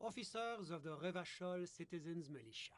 officers of the Revachol Citizens Militia.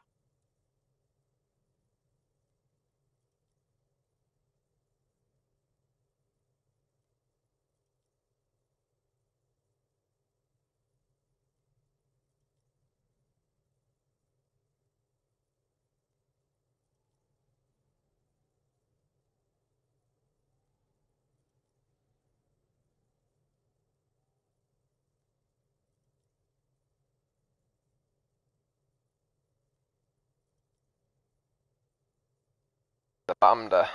The Bamda.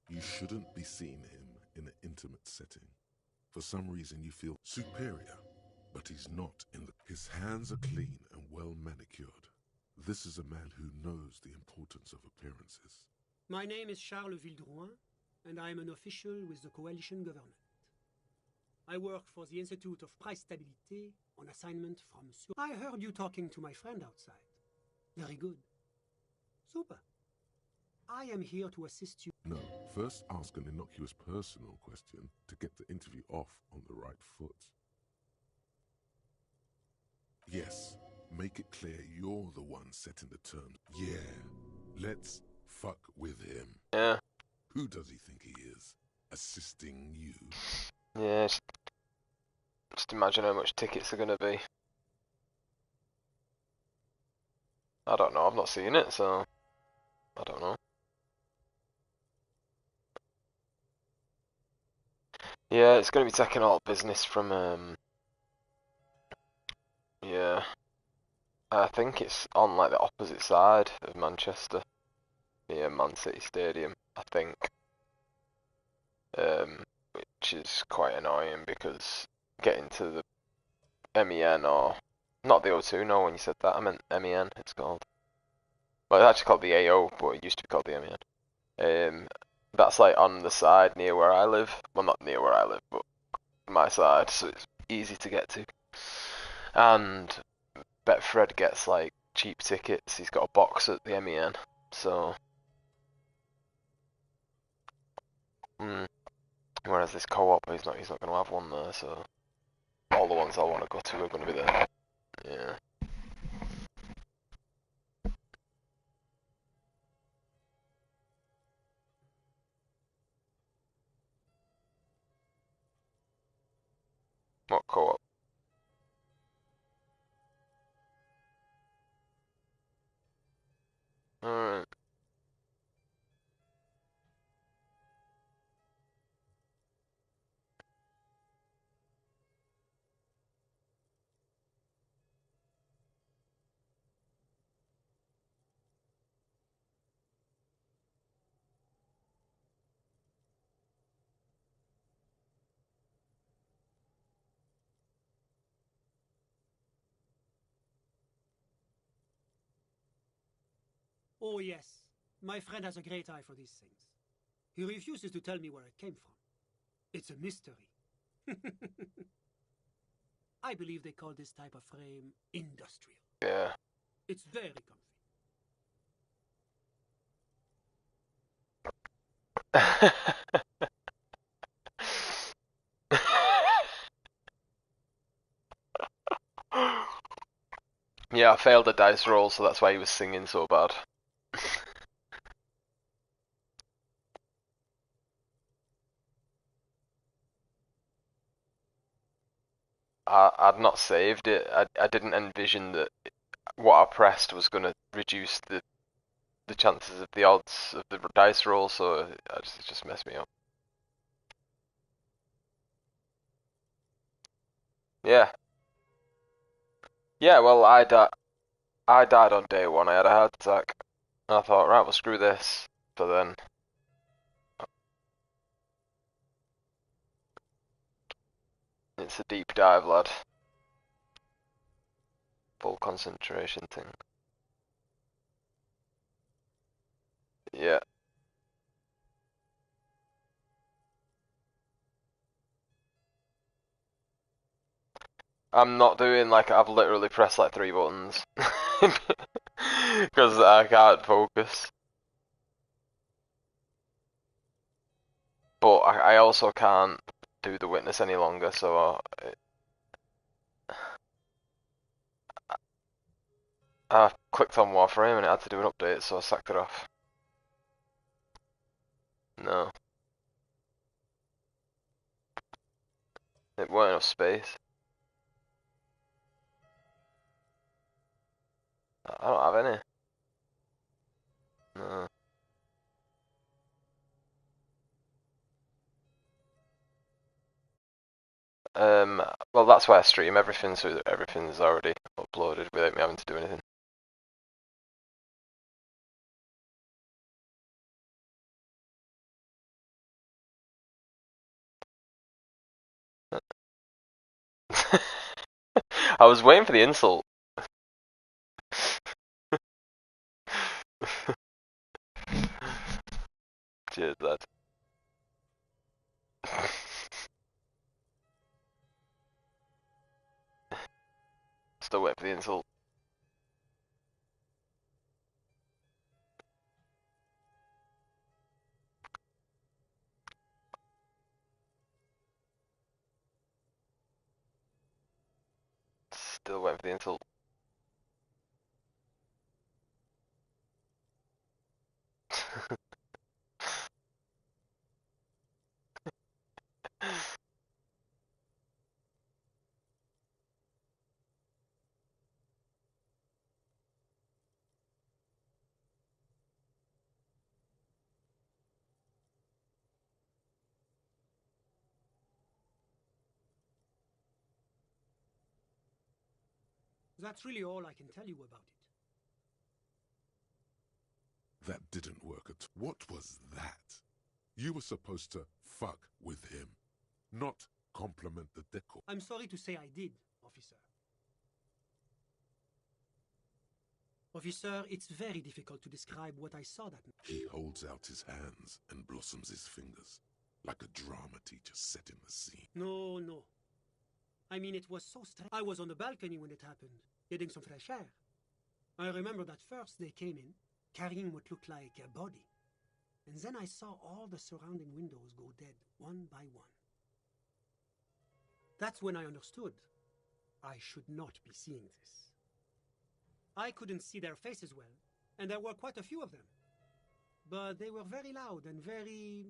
You shouldn't be seeing him in an intimate setting. For some reason you feel superior, but he's not in the... His hands are clean and well manicured. This is a man who knows the importance of appearances. My name is Charles Vildrouin, and I am an official with the coalition government. I work for the Institute of Price Stabilité on assignment from... I heard you talking to my friend outside. Very good. Super. I am here to assist you. No, first ask an innocuous personal question to get the interview off on the right foot. Yes, make it clear you're the one setting the terms. Yeah, let's fuck with him. Yeah. Who does he think he is? Assisting you? Yeah, just imagine how much tickets are going to be. I don't know, I've not seen it, so I don't know. Yeah, it's going to be taking all business from, yeah, I think it's on like the opposite side of Manchester, near Man City Stadium, I think, which is quite annoying because getting to the MEN or not the O2. No, when you said that, I meant MEN. It's called. Well, it's actually called the AO, but it used to be called the MEN. That's like on the side near where I live. Well, not near where I live, but my side, so it's easy to get to. And Betfred gets like cheap tickets. He's got a box at the MEN, so. Whereas this co-op, he's not going to have one there, so all the ones I want to go to are going to be there. Yeah. What co-op? Alright. Oh, yes. My friend has a great eye for these things. He refuses to tell me where it came from. It's a mystery. I believe they call this type of frame industrial. Yeah. It's very comfy. Yeah, I failed a dice roll, so that's why he was singing so bad. I'd not saved it. I didn't envision that what I pressed was going to reduce the chances of the odds of the dice roll, so it just messed me up. Yeah. Yeah, well, I died on day one. I had a heart attack. And I thought, right, well, screw this. But then, it's a deep dive, lad. Full concentration thing. Yeah. I'm not doing like I've literally pressed like 3 buttons because I can't focus. But I also can't do the witness any longer, so I clicked on Warframe and it had to do an update, so I sacked it off. No. It weren't enough space. I don't have any. No. Well, that's why I stream everything, so everything's already uploaded without me having to do anything. I was waiting for the insult. Cheers, lad. Still waiting for the insult. Still waiting for the insult. That's really all I can tell you about it. That didn't work at all. What was that? You were supposed to fuck with him, not compliment the decor. I'm sorry to say I did. officer. Officer, it's very difficult to describe what I saw that night. He holds out his hands and blossoms his fingers, like a drama teacher setting the scene. No, no. I mean, it was so strange. I was on the balcony when it happened, getting some fresh air. I remember that first they came in, carrying what looked like a body. And then I saw all the surrounding windows go dead, one by one. That's when I understood I should not be seeing this. I couldn't see their faces well, and there were quite a few of them. But they were very loud and very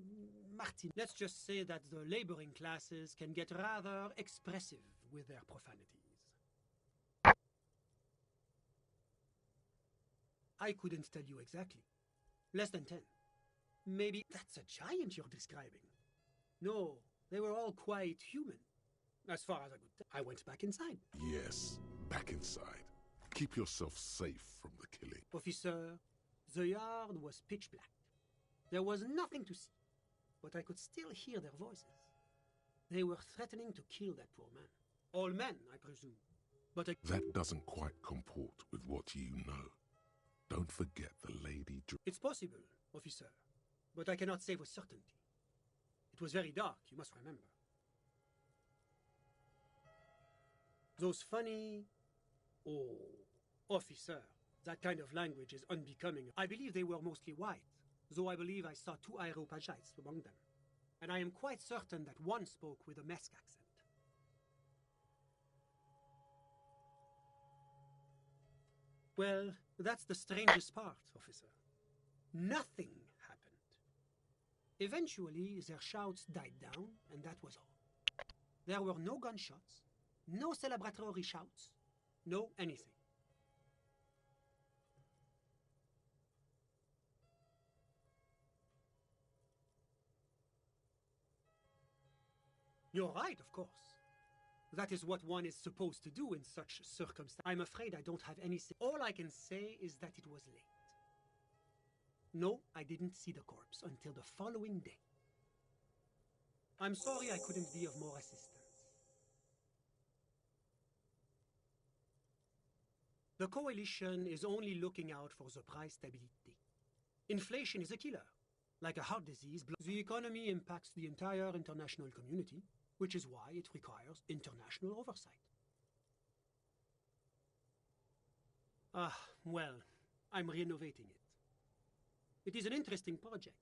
Martin. Let's just say that the laboring classes can get rather expressive with their profanities. I couldn't tell you exactly. Less than 10. Maybe that's a giant you're describing. No, they were all quite human. As far as I could tell. I went back inside. Yes, back inside. Keep yourself safe from the killing. Officer, the yard was pitch black. There was nothing to see, but I could still hear their voices. They were threatening to kill that poor man. All men, I presume. But that doesn't quite comport with what you know. Don't forget the lady... It's possible, officer, but I cannot say with certainty. It was very dark, you must remember. Those funny... Oh, officer, that kind of language is unbecoming. I believe they were mostly white, though I believe I saw 2 Areopagites among them. And I am quite certain that one spoke with a Mesk accent. Well, that's the strangest part, officer. Nothing happened. Eventually, their shouts died down, and that was all. There were no gunshots, no celebratory shouts, no anything. You're right, of course. That is what one is supposed to do in such circumstances. I'm afraid I don't have any say. All I can say is that it was late. No, I didn't see the corpse until the following day. I'm sorry I couldn't be of more assistance. The coalition is only looking out for the price stability. Inflation is a killer. Like a heart disease, the economy impacts the entire international community, which is why it requires international oversight. Well, I'm renovating it. It is an interesting project.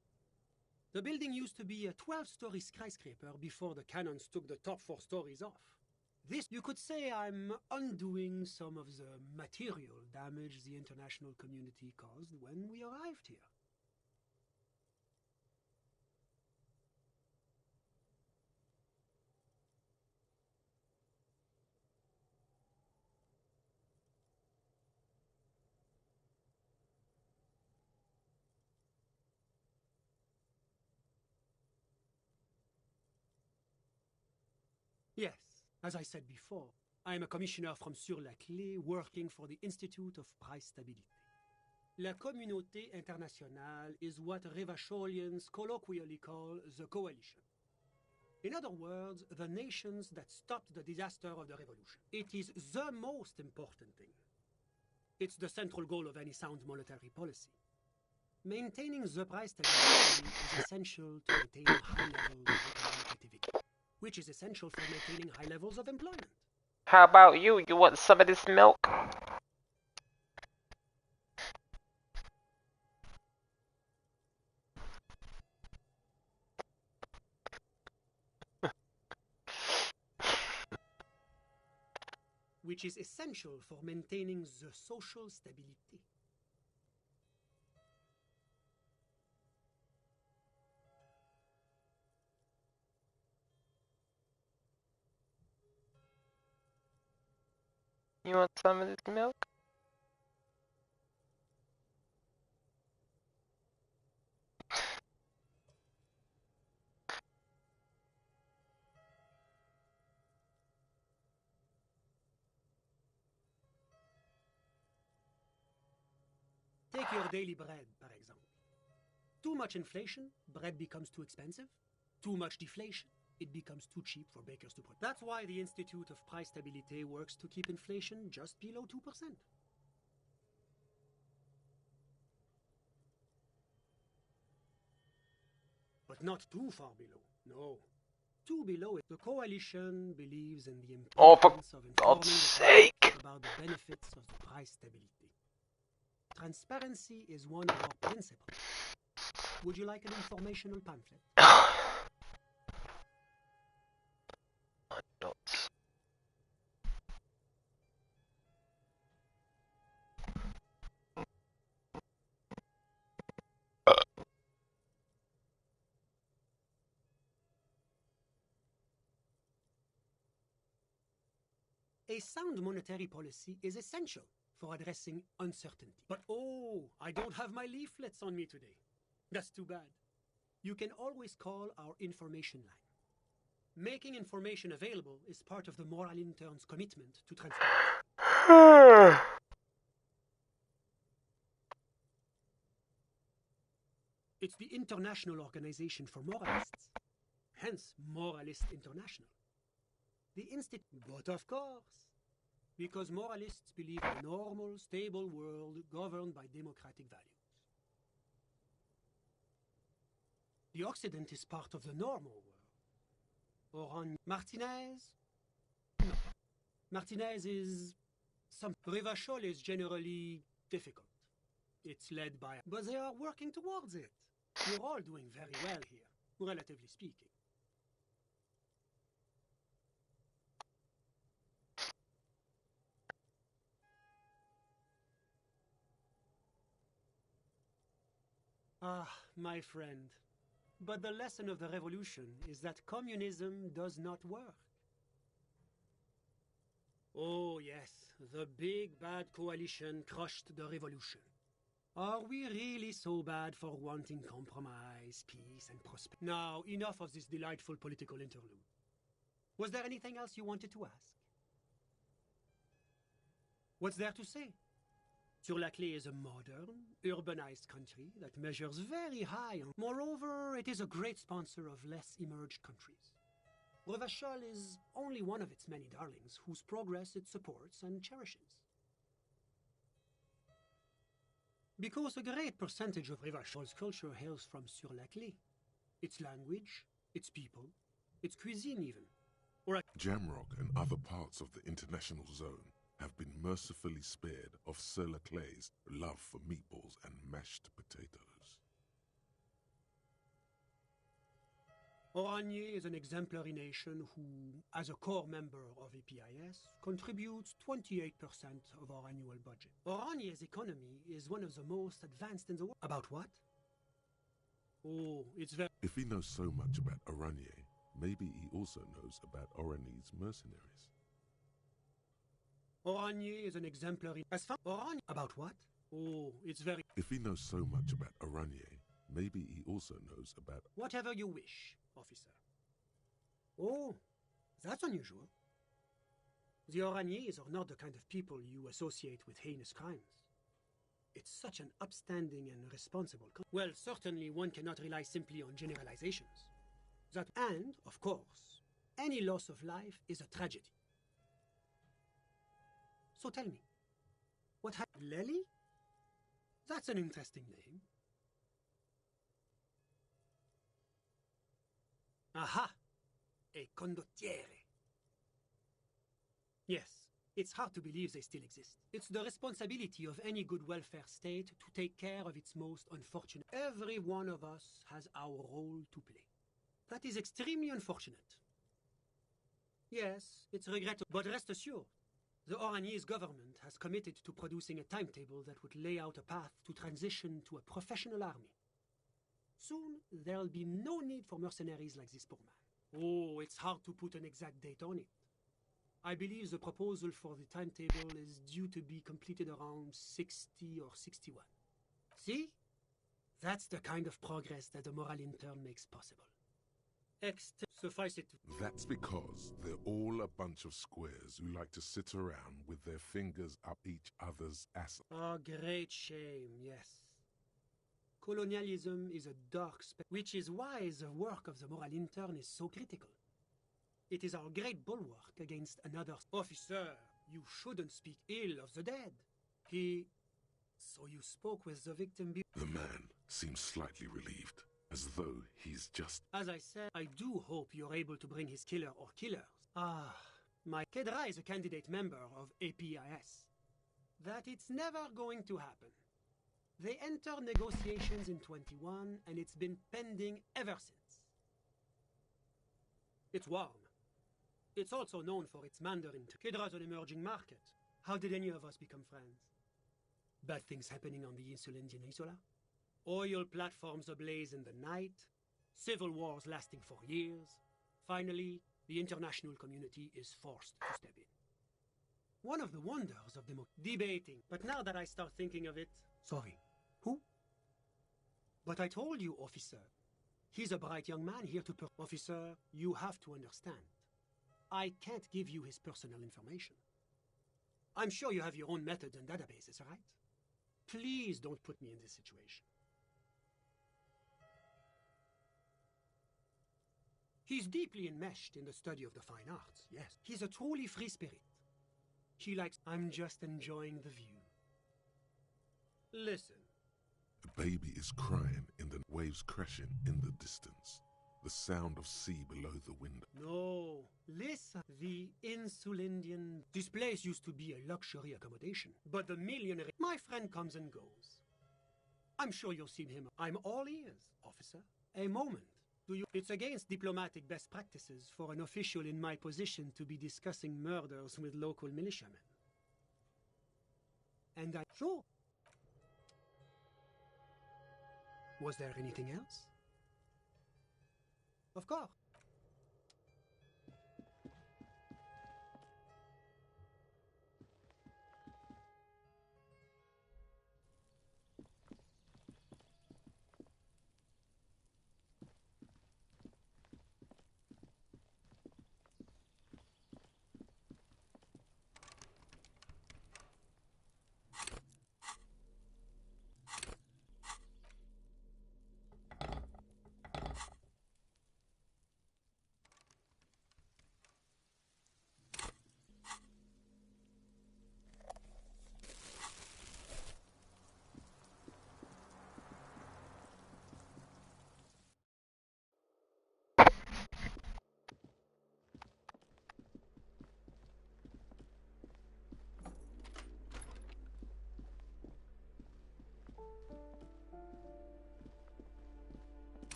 The building used to be a 12-story skyscraper before the cannons took the top 4 stories off. This, you could say I'm undoing some of the material damage the international community caused when we arrived here. Yes, as I said before, I am a commissioner from Sur-la-Clé working for the Institute of Price Stability. La Communauté Internationale is what Revacholians colloquially call the coalition. In other words, the nations that stopped the disaster of the revolution. It is the most important thing. It's the central goal of any sound monetary policy. Maintaining the price stability is essential to maintain high levels of economic activity, which is essential for maintaining high levels of employment. How about you? You want some of this milk? Which is essential for maintaining the social stability. You want some of this milk? Take your daily bread, for example. Too much inflation, bread becomes too expensive. Too much deflation, it becomes too cheap for bakers to protect. That's why the Institute of Price Stability works to keep inflation just below 2%. But not too far below, no. Too below it. The coalition believes in the Oh, for importance of God's informing the sake! public about the benefits of the price stability. Transparency is one of our principles. Would you like an informational pamphlet? Nuts. A sound monetary policy is essential for addressing uncertainty. But oh, I don't have my leaflets on me today. That's too bad. You can always call our information line. Making information available is part of the Moral Intern's commitment to transparency. It's the International Organization for Moralists, hence Moralist International. The institute, but of course, because moralists believe in a normal, stable world governed by democratic values. The Occident is part of the normal world. Oran Martinez? No. Martinez is some. Revachol is generally difficult. It's led by. But they are working towards it. We're all doing very well here, relatively speaking. Ah, my friend. But the lesson of the revolution is that communism does not work. Oh yes, the big bad coalition crushed the revolution. Are we really so bad for wanting compromise, peace, and prosperity? Now, enough of this delightful political interlude. Was there anything else you wanted to ask? What's there to say? Sur-la-Clé is a modern, urbanized country that measures very high. Moreover, it is a great sponsor of less emerged countries. Revachol is only one of its many darlings whose progress it supports and cherishes. Because a great percentage of Revachol's culture hails from Sur-la-Clé. Its language, its people, its cuisine even. Jamrock and other parts of the international zone have been mercifully spared of Sur-la-Clé's love for meatballs and mashed potatoes. Oranje is an exemplary nation who, as a core member of APIS, contributes 28% of our annual budget. Oranje's economy is one of the most advanced in the world. About what? Oh, it's very... If he knows so much about Oranje, maybe he also knows about Oranje's mercenaries. Oranje is an exemplary... As far... Oranje... About what? Oh, it's very... If he knows so much about Oranje, maybe he also knows about... Whatever you wish, officer. Oh, that's unusual. The Oranjés are not the kind of people you associate with heinous crimes. It's such an upstanding and responsible... Well, certainly one cannot rely simply on generalizations. And, of course, any loss of life is a tragedy. So tell me, what happened? Lely? That's an interesting name. Aha! A condottiere. Yes, it's hard to believe they still exist. It's the responsibility of any good welfare state to take care of its most unfortunate. Every one of us has our role to play. That is extremely unfortunate. Yes, it's regrettable, but rest assured, the Oranjese government has committed to producing a timetable that would lay out a path to transition to a professional army. Soon, there'll be no need for mercenaries like this poor man. Oh, it's hard to put an exact date on it. I believe the proposal for the timetable is due to be completed around 60 or 61. See? That's the kind of progress that the Moral Intern makes possible. Suffice it to... That's because they're all a bunch of squares who like to sit around with their fingers up each other's ass. A great shame, yes. Colonialism is a dark which is why the work of the Moral Intern is so critical. It is our great bulwark against another. Officer, you shouldn't speak ill of the dead. So you spoke with the victim The man seems slightly relieved, as though he's just... As I said, I do hope you're able to bring his killer or killers. My Kedra is a candidate member of APIS. That it's never going to happen. They entered negotiations in 21, and it's been pending ever since. It's warm. It's also known for its Mandarin. Kedra's an emerging market. How did any of us become friends? Bad things happening on the Insulindian Isola? Oil platforms ablaze in the night? Civil wars lasting for years? Finally, the international community is forced to step in. One of the wonders of debating. But now that I start thinking of it... Sorry. Who? But I told you, officer. He's a bright young man here to... Officer, you have to understand. I can't give you his personal information. I'm sure you have your own methods and databases, right? Please don't put me in this situation. He's deeply enmeshed in the study of the fine arts, yes. He's a truly free spirit. He likes... I'm just enjoying the view. Listen. A baby is crying in the waves crashing in the distance. The sound of sea below the window. No, listen. The Insulindian... This place used to be a luxury accommodation, but the millionaire... My friend comes and goes. I'm sure you'll see him. I'm all ears, officer. A moment. It's against diplomatic best practices for an official in my position to be discussing murders with local militiamen. And I... Sure. Was there anything else? Of course.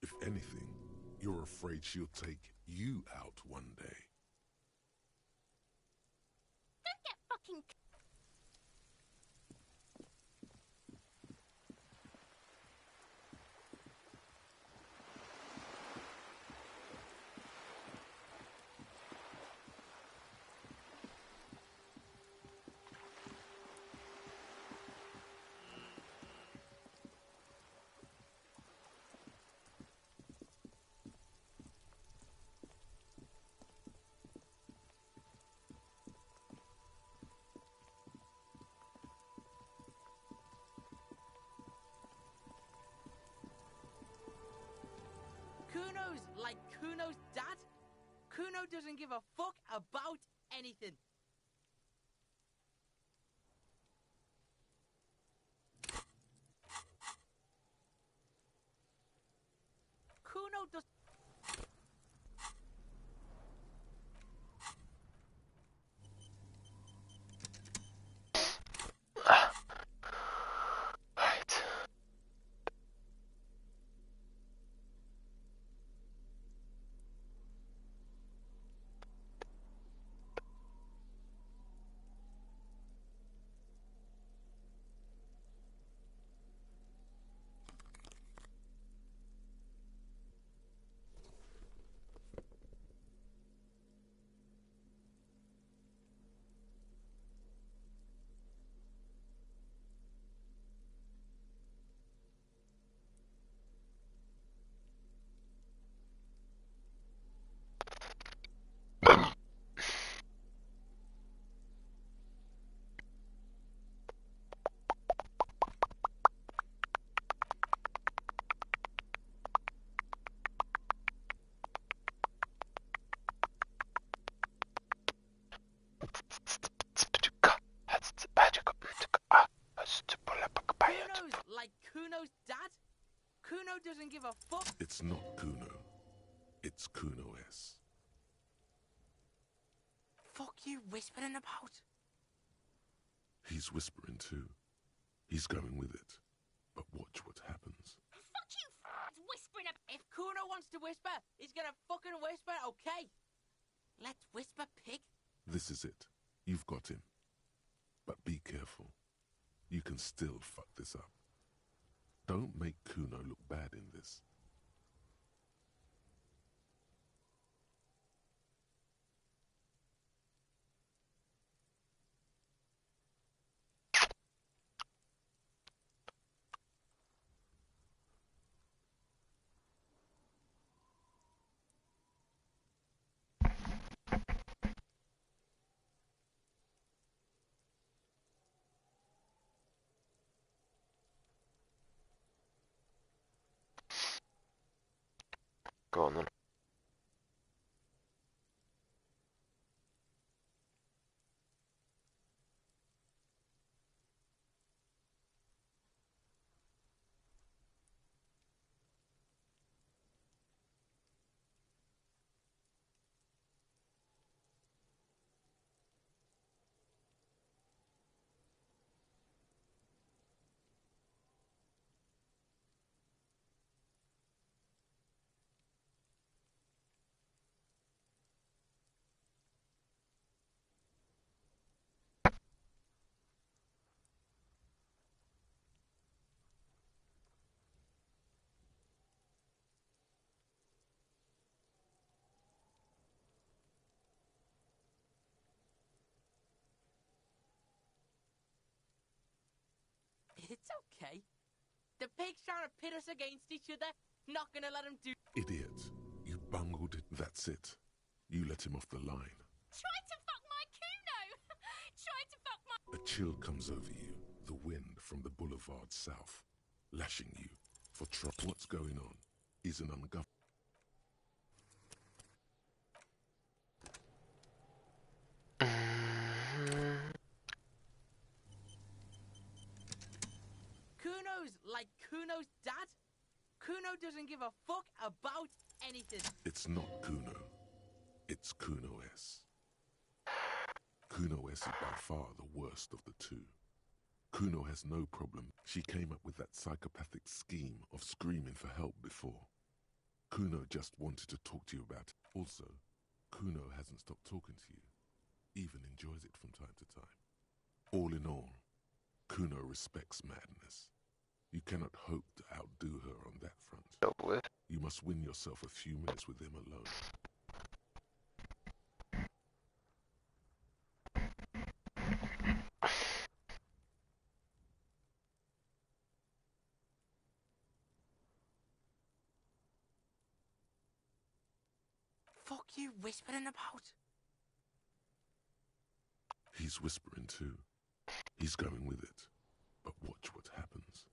If anything, you're afraid she'll take you out one day. Don't get fucking... Kuno's like Kuno's dad? Kuno doesn't give a fuck about anything. Kuno does... Kuno doesn't give a fuck. It's not Kuno. It's Kuno S. Fuck you whispering about? He's whispering too. He's going with it. But watch what happens. Fuck you, whispering about. If Kuno wants to whisper, he's gonna fucking whisper, okay? Let's whisper, pig. This is it. You've got him. But be careful. You can still fuck this up. Don't make Kuno look bad in this. Go on then. It's okay. The pig's trying to pit us against each other. Not gonna let him do. Idiot. You bungled it. That's it. You let him off the line. Try to fuck my Kuno! Try to fuck my. A chill comes over you. The wind from the boulevard south. Lashing you. For trouble. What's going on is an ungoverned. Kuno's like Kuno's dad. Kuno doesn't give a fuck about anything. It's not Kuno. It's Kuno S. Kuno S is by far the worst of the two. Kuno has no problem. She came up with that psychopathic scheme of screaming for help before. Kuno just wanted to talk to you about it. Also, Kuno hasn't stopped talking to you. Even enjoys it from time to time. All in all, Kuno respects madness. You cannot hope to outdo her on that front. Over with. You must win yourself a few minutes with him alone. Fuck you whispering about? He's whispering too. He's going with it. But watch what happens.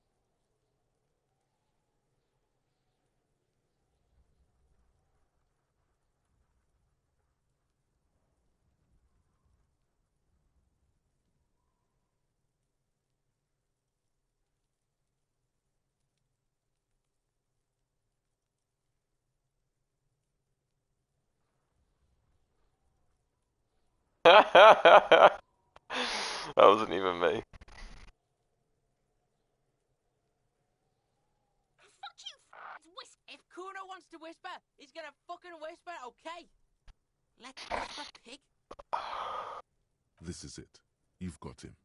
That wasn't even me. Fuck you, If Kuno wants to whisper, he's gonna fucking whisper, okay? Let's whisper, pig. This is it. You've got him.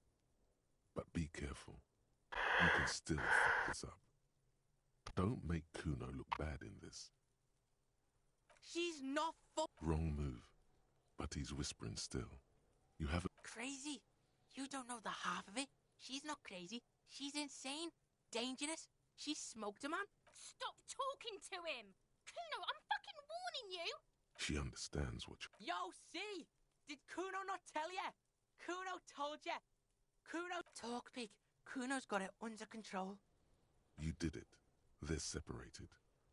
But be careful. You can still fuck this up. Don't make Kuno look bad in this. She's not Wrong move. But he's whispering still. You haven't... crazy. You don't know the half of it. She's not crazy. She's insane. Dangerous. She smoked a man. Stop talking to him! Kuno, I'm fucking warning you! She understands what you... Yo, see? Did Kuno not tell ya? Kuno told ya. Kuno... Talk, pig. Kuno's got it under control. You did it. They're separated.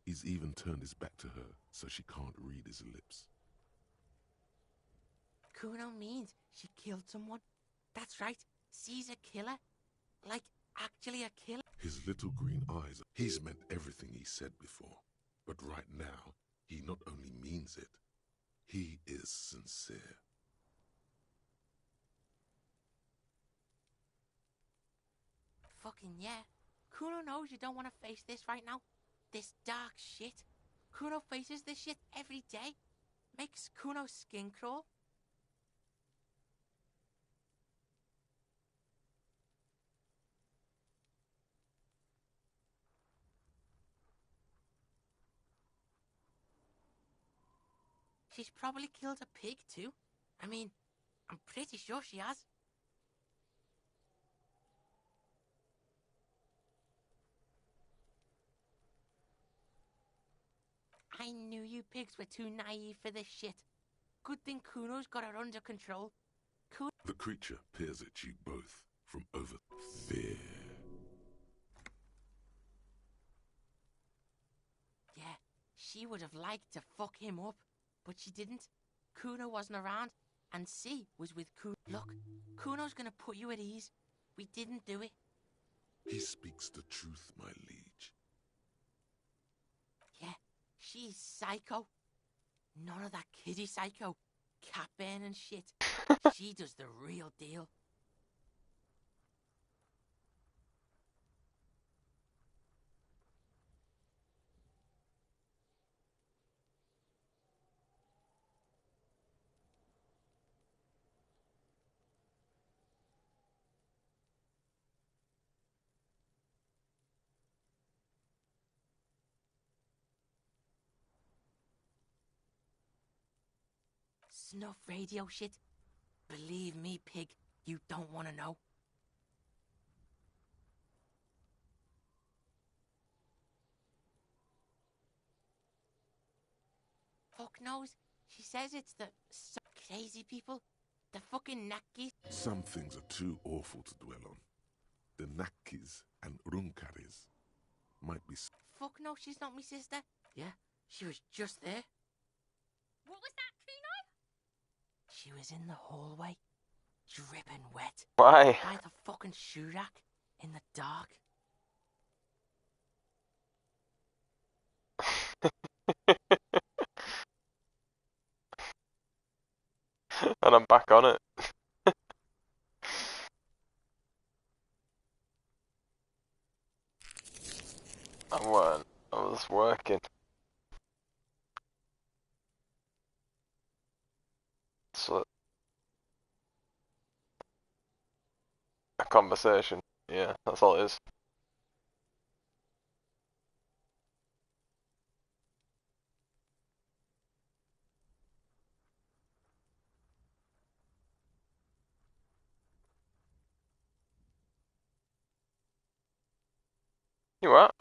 He's even turned his back to her, so she can't read his lips. Kuno means she killed someone. That's right. She's a killer. Like, actually a killer. His little green eyes... He's meant everything he said before, but right now, he not only means it, he is sincere. Fucking yeah. Kuno knows you don't want to face this right now. This dark shit. Kuno faces this shit every day. Makes Kuno's skin crawl. She's probably killed a pig too. I mean, I'm pretty sure she has. I knew you pigs were too naive for this shit. Good thing Kuno's got her under control. The creature peers at you both from over fear. Yeah, she would have liked to fuck him up, but she didn't. Kuno wasn't around, and C was with Kuno. Look, Kuno's gonna put you at ease. We didn't do it. He speaks the truth, my liege. Yeah, she's psycho. None of that kiddie psycho. Cat burn and shit. She does the real deal. Snuff radio shit. Believe me, pig, you don't want to know. Fuck knows. She says it's the crazy people. The fucking Nakis. Some things are too awful to dwell on. The Nakis and Runkaris might be... Fuck no, she's not my sister. Yeah, she was just there. What was that, Kuno? She was in the hallway, dripping wet. Why? By the fucking shoe rack, in the dark. And I'm back on it. I weren't. I was working. So a conversation. Yeah, that's all it is. You what?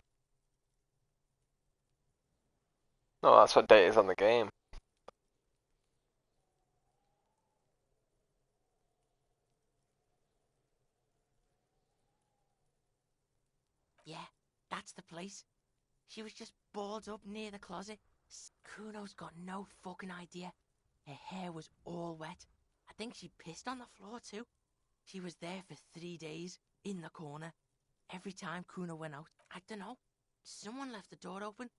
No, that's what date is on the game. Yeah, that's the place. She was just balled up near the closet. Kuno's got no fucking idea. Her hair was all wet. I think she pissed on the floor too. She was there for 3 days, in the corner. Every time Kuno went out, I don't know. Someone left the door open.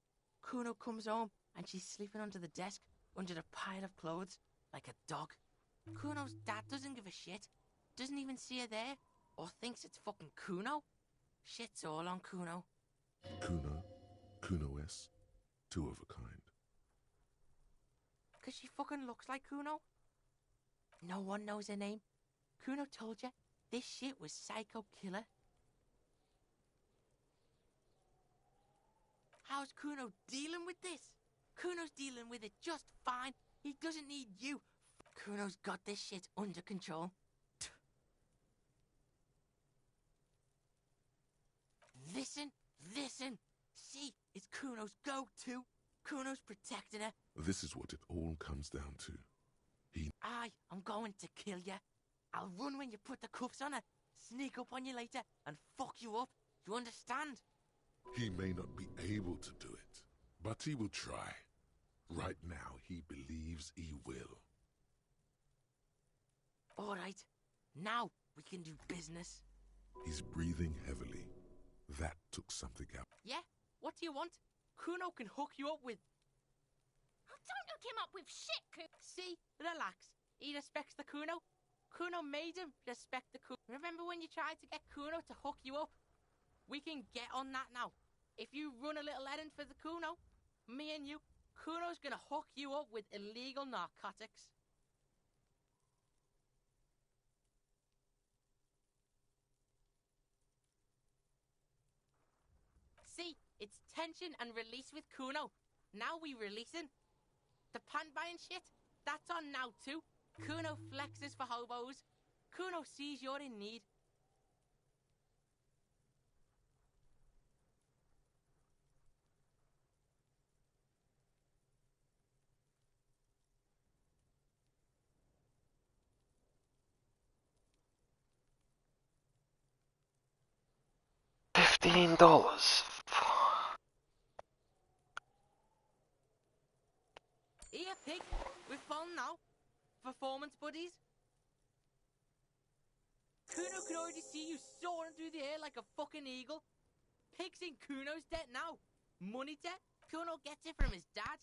Kuno comes home and she's sleeping under the desk, under the pile of clothes, like a dog. Kuno's dad doesn't give a shit. Doesn't even see her there, or thinks it's fucking Kuno. Shit's all on Kuno. Kuno S, two of a kind. 'Cause she fucking looks like Kuno. No one knows her name. Kuno told you this shit was Psycho Killer. How's Kuno dealing with this? Kuno's dealing with it just fine. He doesn't need you. Kuno's got this shit under control. Listen. See, it's Kuno's go-to. Kuno's protecting her. This is what it all comes down to. I'm going to kill you. I'll run when you put the cuffs on her, sneak up on you later, and fuck you up. You understand? He may not be able to do it, but he will try. Right now, he believes he will. All right. Now we can do business. He's breathing heavily. That took something out. Yeah? What do you want? Kuno can hook you up with... Oh, don't hook him up with shit, Kuno. See? Relax. He respects the Kuno. Kuno made him respect the Kuno. Remember when you tried to get Kuno to hook you up? We can get on that now. If you run a little errand for the Kuno, me and you, Kuno's gonna hook you up with illegal narcotics. See, it's tension and release with Kuno. Now we releasing. The pan buying shit, that's on now too. Kuno flexes for hobos. Kuno sees you're in need. $15. Here, pig. We've fallen now. Performance buddies. Kuno can already see you soaring through the air like a fucking eagle. Pig's in Kuno's debt now. Money debt? Kuno gets it from his dad.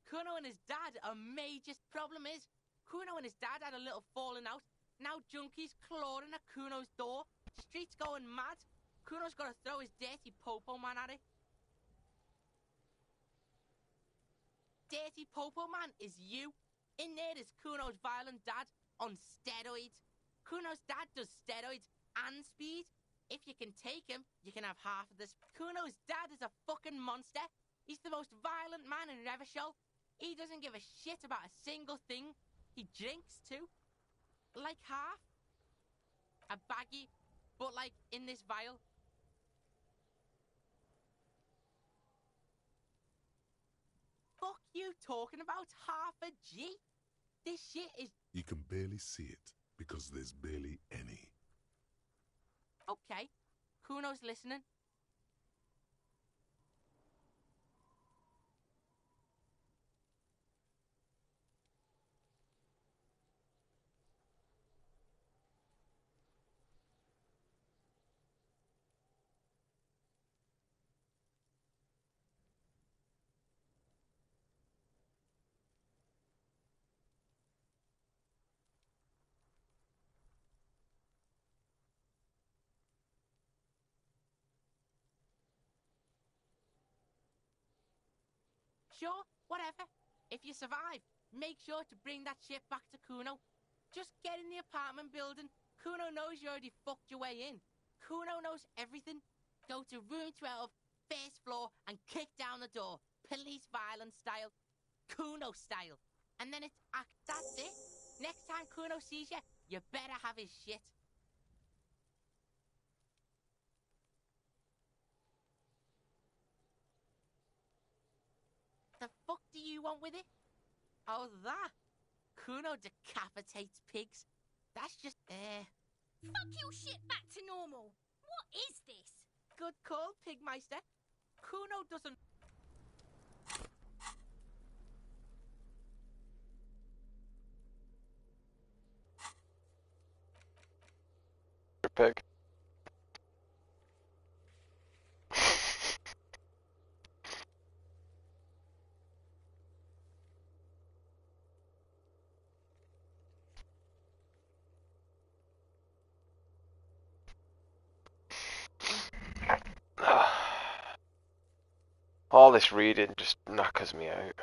Kuno and his dad are major. Problem is, Kuno and his dad had a little falling out. Now junkies clawing at Kuno's door. Streets going mad. Kuno's got to throw his dirty popo man at it. Dirty popo man is you. In there is Kuno's violent dad on steroids. Kuno's dad does steroids and speed. If you can take him, you can have half of this. Kuno's dad is a fucking monster. He's the most violent man in Revachol. He doesn't give a shit about a single thing. He drinks too. Like half. A baggie, but like in this vial. Fuck you talking about half a G? This shit is... You can barely see it because there's barely any. Okay. Kuno's listening. Sure, whatever. If you survive, make sure to bring that shit back to Kuno. Just get in the apartment building. Kuno knows you already fucked your way in. Kuno knows everything. Go to room 12, first floor, and kick down the door. Police violence style. Kuno style. And then it's act. That's it. Next time Kuno sees you, you better have his shit. The fuck do you want with it? Oh, that. Kuno decapitates pigs. That's just, Fuck your shit back to normal. What is this? Good call, Pigmeister. Kuno doesn't... Pig. All this reading just knackers me out.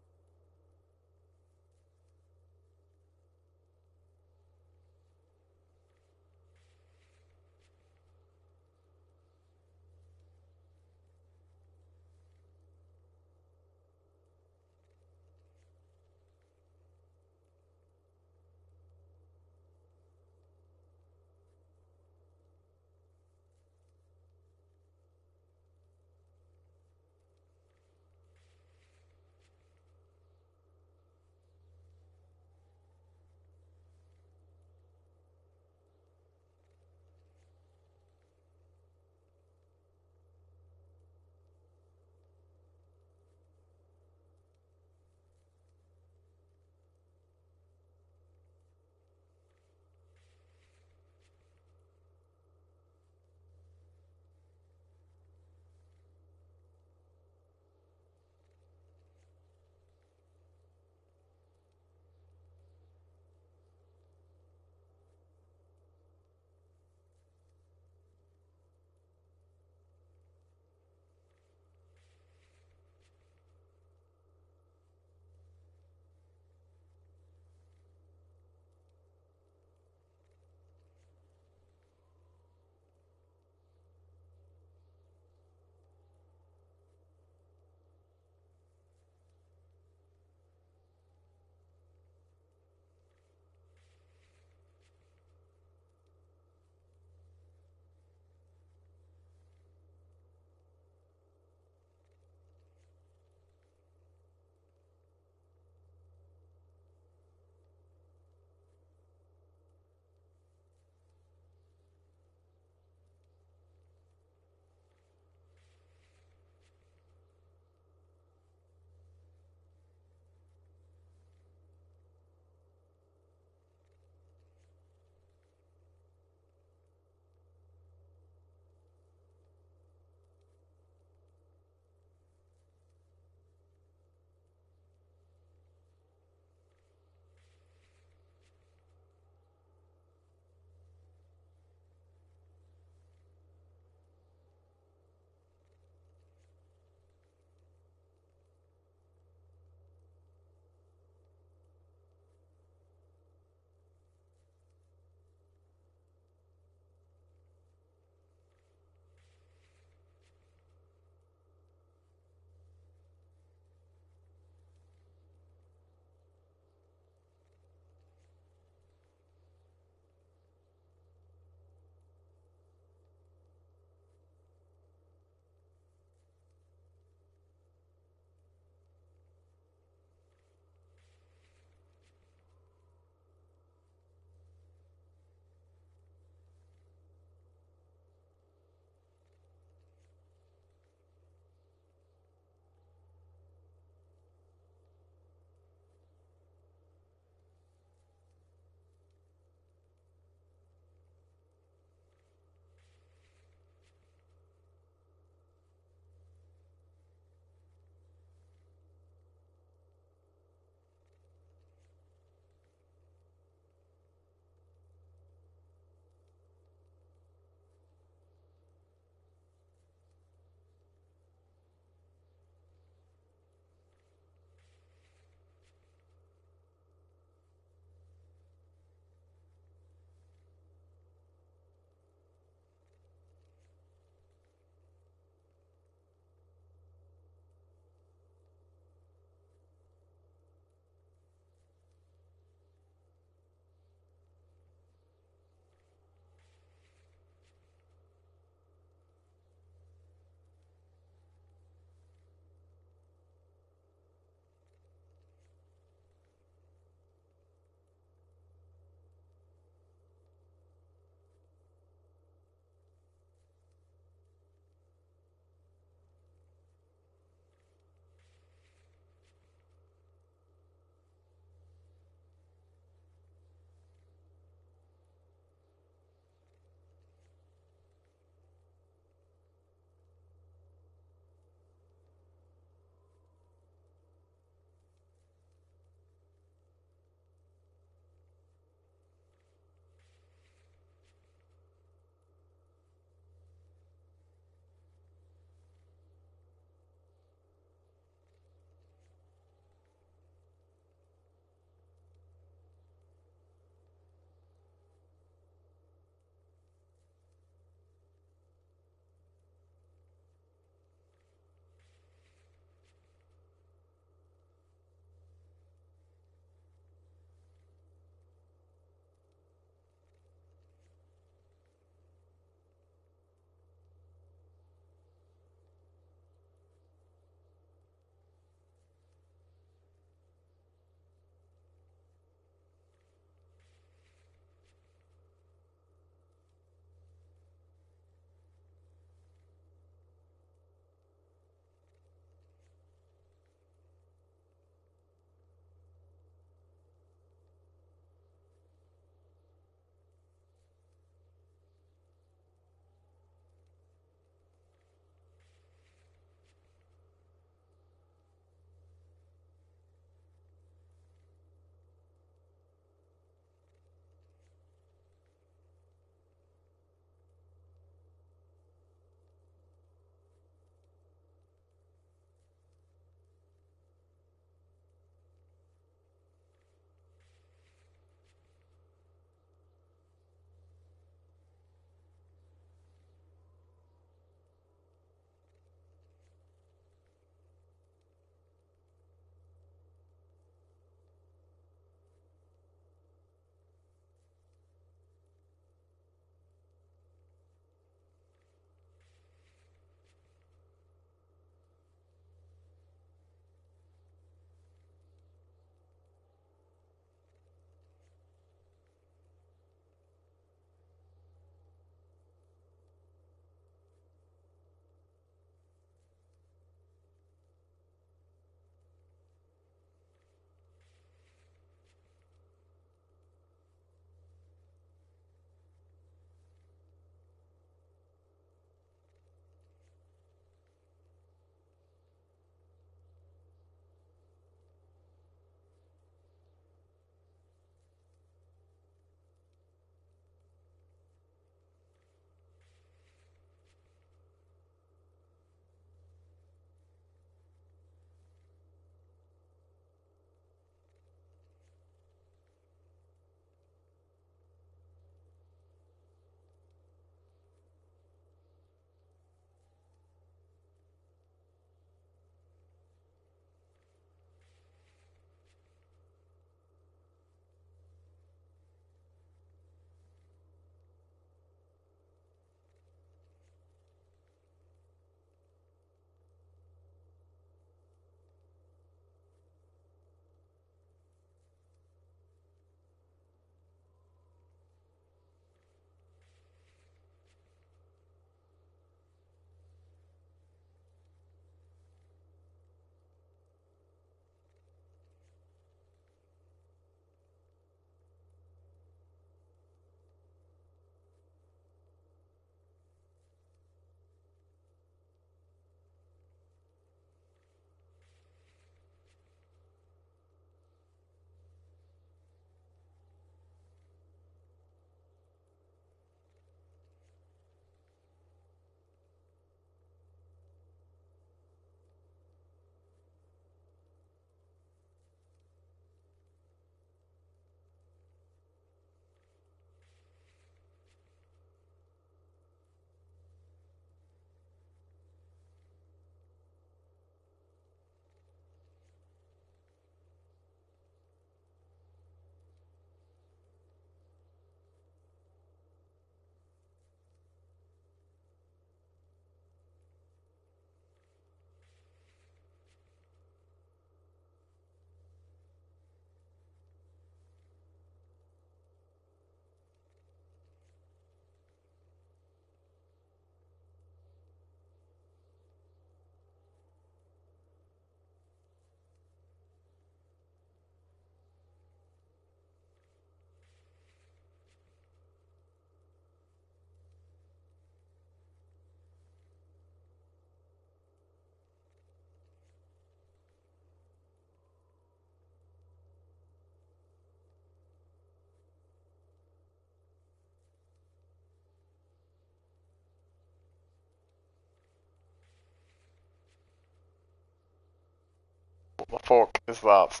What the fuck is that?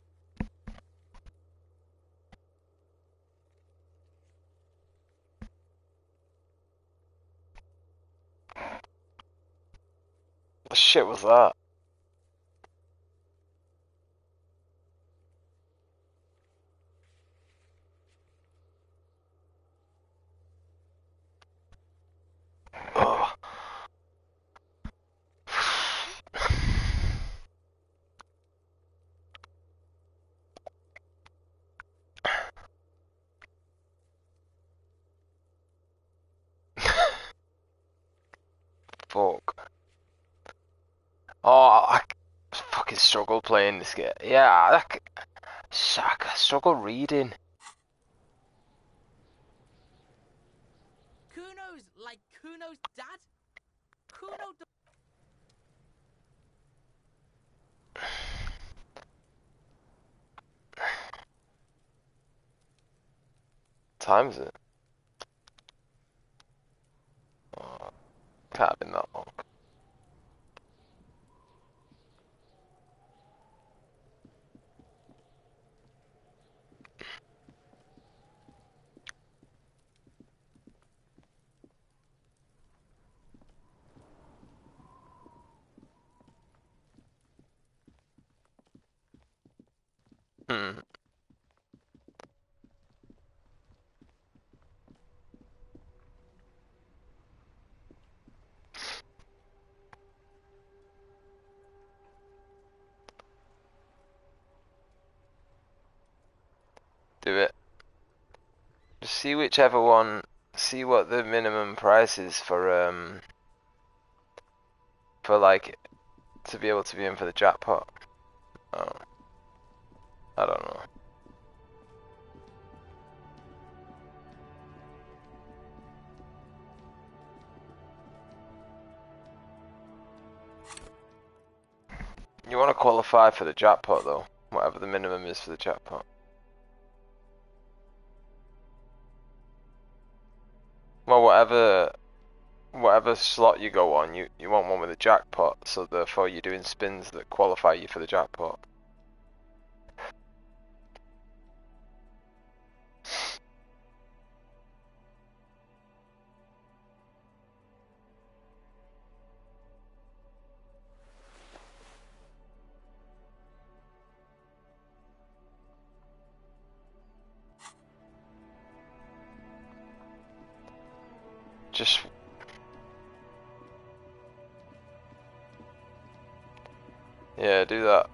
What the shit was that? Ugh. Fuck. Oh, I fucking struggle playing this game. Yeah, I struggle reading. Kuno's like Kuno's dad? Kuno. Time is it? Oh, can't have been that long. Hmm. Do it. Just see whichever one. See what the minimum price is for like to be able to be in for the jackpot. Oh, I don't know. You want to qualify for the jackpot though, whatever the minimum is for the jackpot. Well, whatever slot you go on, you want one with a jackpot, so therefore you're doing spins that qualify you for the jackpot. Just yeah, do that.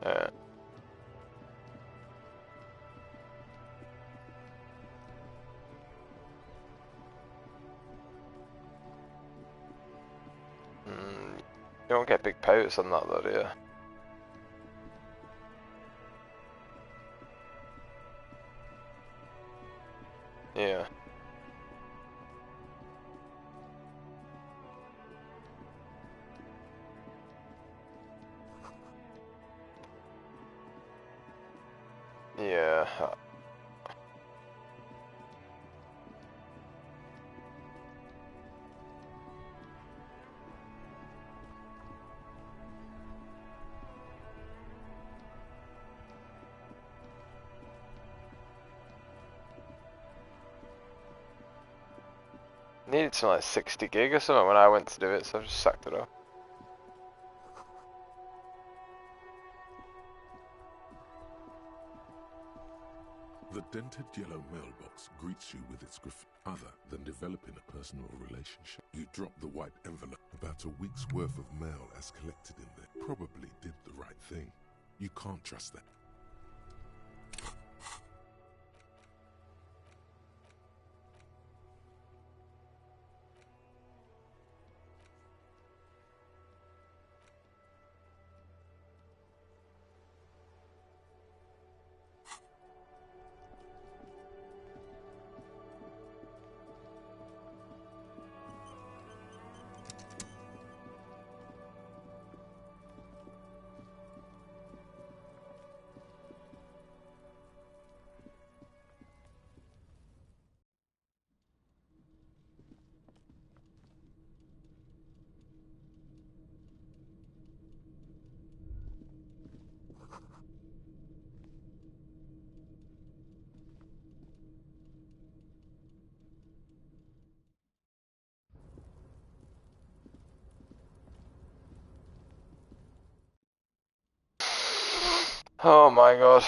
Yeah. You don't get big payouts on that though, do you? Yeah. Yeah. Needed some like 60 gig or something when I went to do it, so I just sacked it off. The dented yellow mailbox greets you with its graffiti. Other than developing a personal relationship, you drop the white envelope. About a week's worth of mail as collected in there. Probably did the right thing. You can't trust that. Oh my god.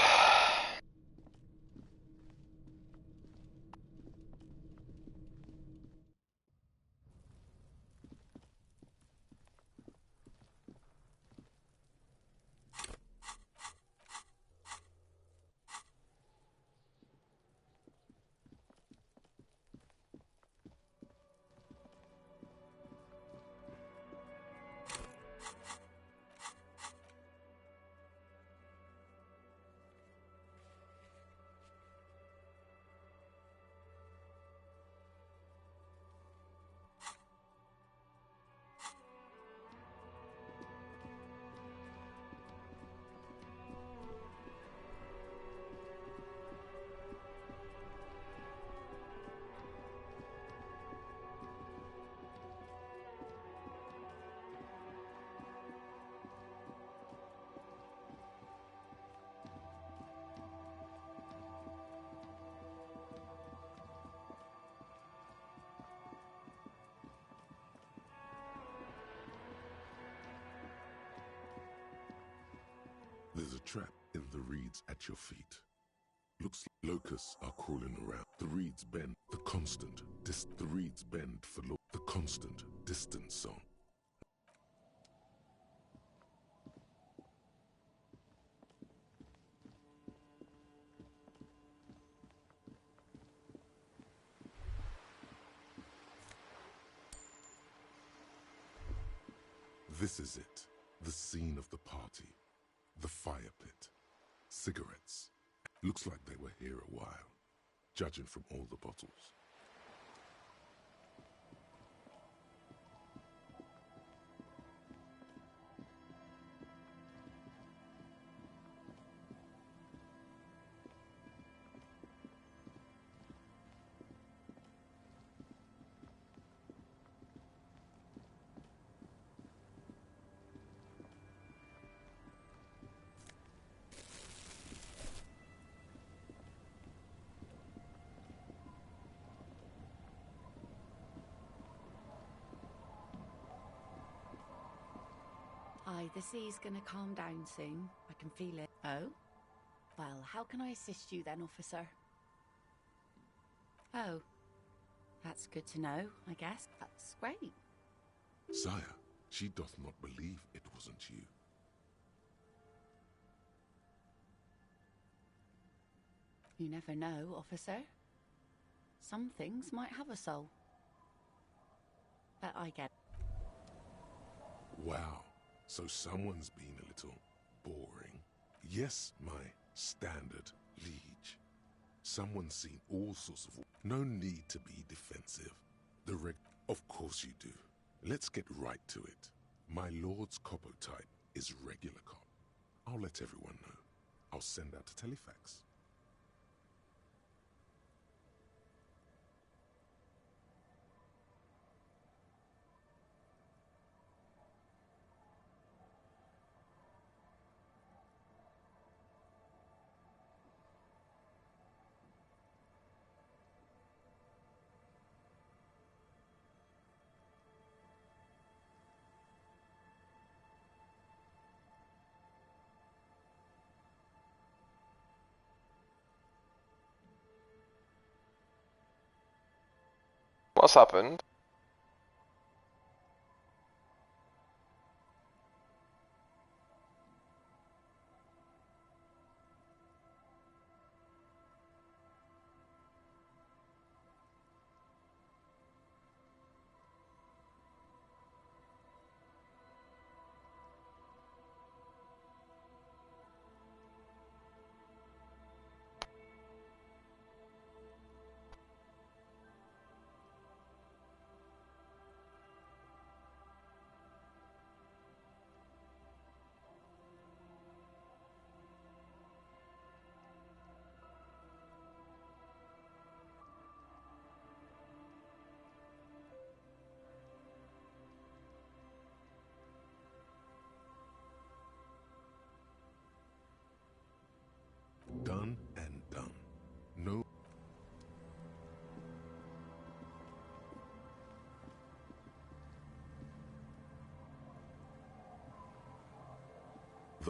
There's a trap in the reeds at your feet. Looks like locusts are crawling around. The reeds bend. The reeds bend for the constant distant song. This is it. The scene of the party. The fire pit. Cigarettes. Looks like they were here a while, judging from all the bottles. Aye, the sea's gonna calm down soon. I can feel it. Oh? Well, how can I assist you then, officer? Oh. That's good to know, I guess. That's great. Sire, she doth not believe it wasn't you. You never know, officer. Some things might have a soul. But I get... Wow, so someone's been a little boring. Yes, my standard liege. Someone's seen all sorts of... No need to be defensive. Of course you do. Let's get right to it. My lord's coppo type is regular cop. I'll let everyone know. I'll send out a telefax. What's happened?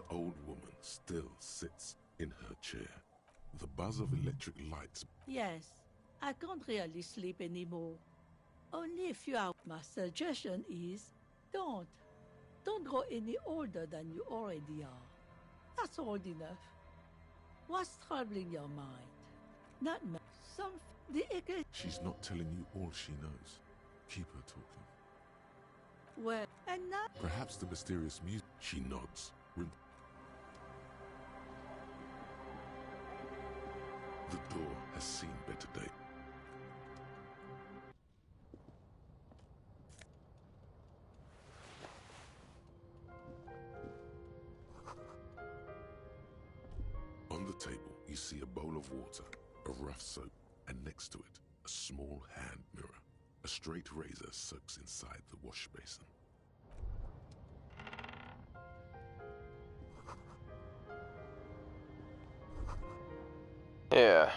The old woman still sits in her chair. The buzz of electric lights. Yes, I can't really sleep anymore. Only a few hours. My suggestion is, don't. Don't go any older than you already are. That's old enough. What's troubling your mind? Not me. She's not telling you all she knows. Keep her talking. Well, and now... Perhaps the mysterious music. She nods. The door has seen better days. On the table, you see a bowl of water, a rough soap, and next to it, a small hand mirror. A straight razor soaks inside the wash basin. Yeah.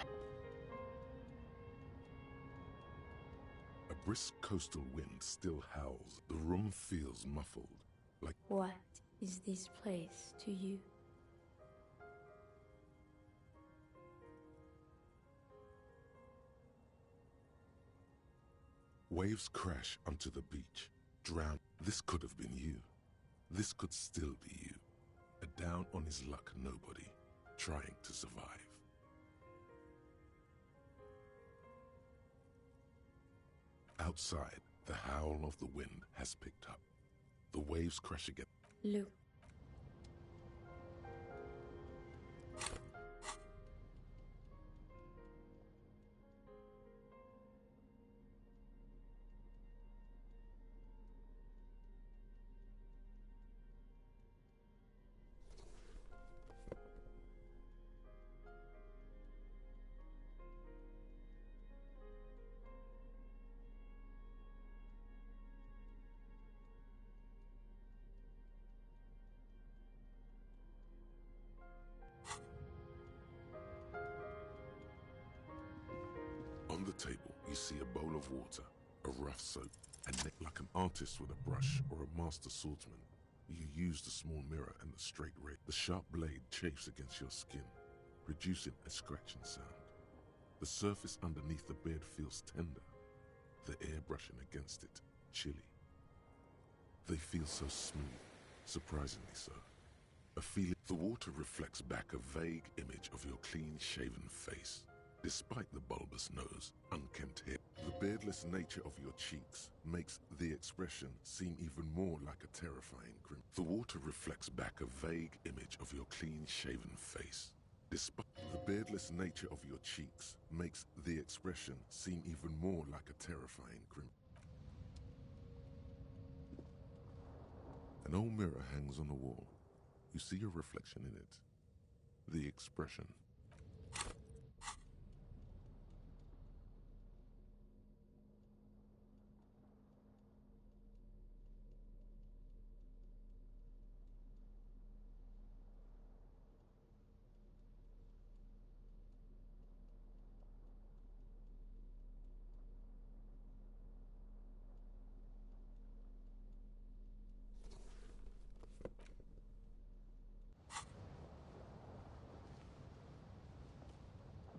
A brisk coastal wind still howls. The room feels muffled, like... What is this place to you? Waves crash onto the beach, drown. This could have been you. This could still be you. A down on his luck nobody, trying to survive. Outside, the howl of the wind has picked up. The waves crash again. Look. On the table, you see a bowl of water, a rough soap, and like an artist with a brush or a master swordsman, you use the small mirror and the straight razor. The sharp blade chafes against your skin, producing a scratching sound. The surface underneath the beard feels tender, the air brushing against it, chilly. They feel so smooth, surprisingly so. A feeling. The water reflects back a vague image of your clean-shaven face. Despite the bulbous nose, unkempt hair, the beardless nature of your cheeks makes the expression seem even more like a terrifying grin. The water reflects back a vague image of your clean-shaven face. Despite the beardless nature of your cheeks makes the expression seem even more like a terrifying grin. An old mirror hangs on the wall. You see your reflection in it. The expression.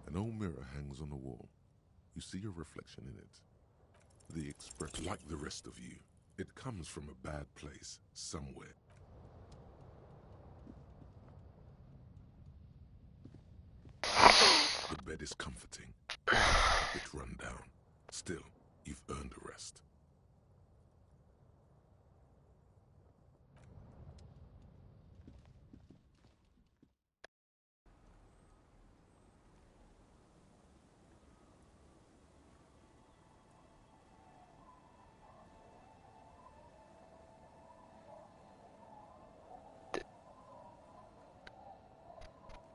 An old mirror hangs on the wall. You see your reflection in it. The expression, like the rest of you, it comes from a bad place, somewhere. The bed is comforting, a bit run down. Still, you've earned a rest.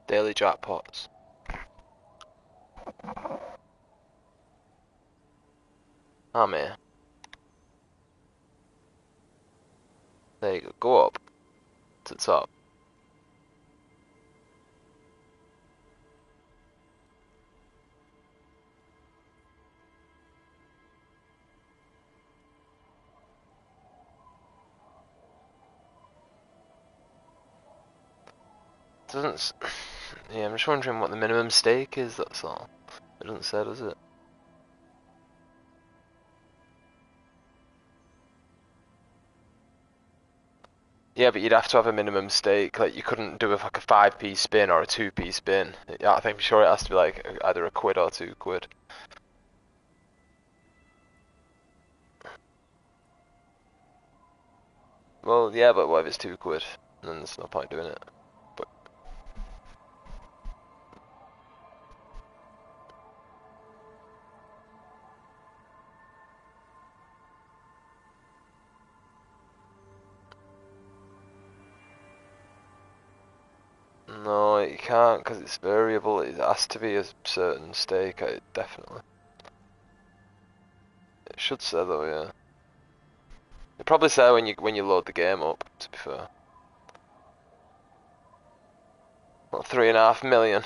Daily jackpots. Oh man. There you go. Go up to the top. Doesn't. Yeah, I'm just wondering what the minimum stake is. That's all. It doesn't say, does it? Yeah, but you'd have to have a minimum stake. Like you couldn't do like a 5p spin or a 2p spin. Yeah, I think I'm sure it has to be like either a quid or 2 quid. Well, yeah, but what if it's 2 quid? Then there's no point doing it. But no, you can't because it's variable. It has to be a certain stake. Definitely. It should say though, yeah. It probably say when you load the game up. To be fair. What, 3.5 million?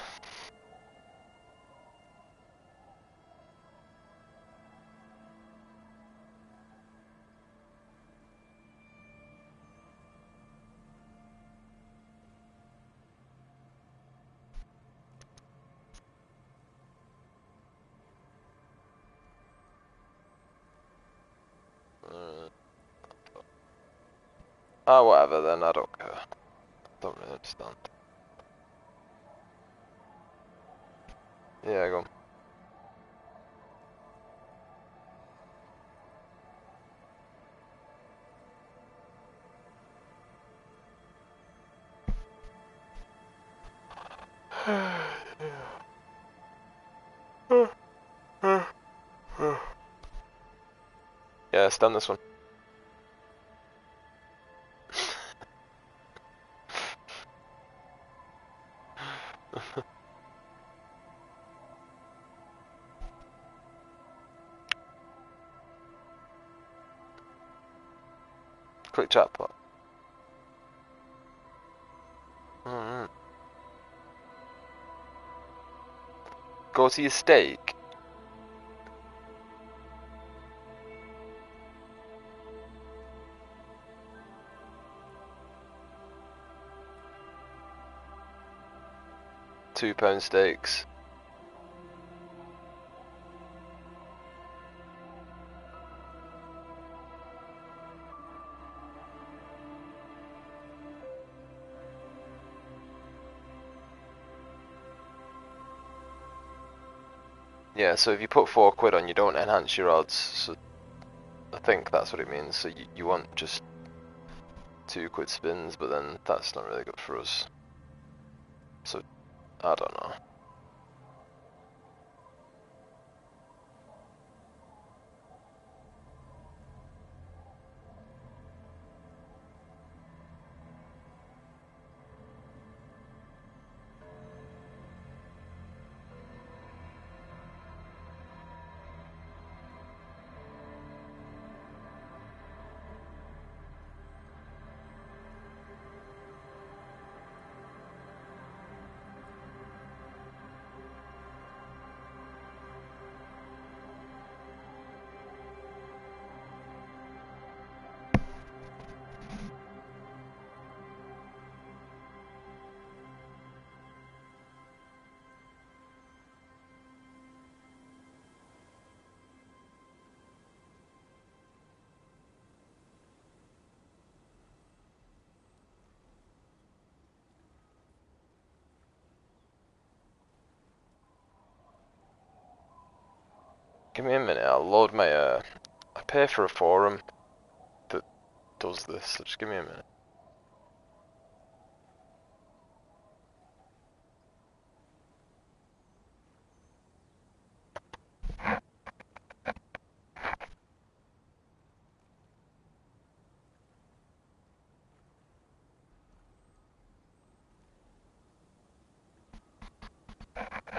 Oh, whatever then. I don't care. Don't really understand. Yeah, go on. Yeah, it's done this one. Click chatbot. Alright. Go to your stake. £2 stakes. Yeah, so if you put 4 quid on, you don't enhance your odds. So I think that's what it means. So you want just 2 quid spins, but then that's not really good for us. So I don't know. Give me a minute, I'll load my, I pay for a forum that does this, so just give me a minute.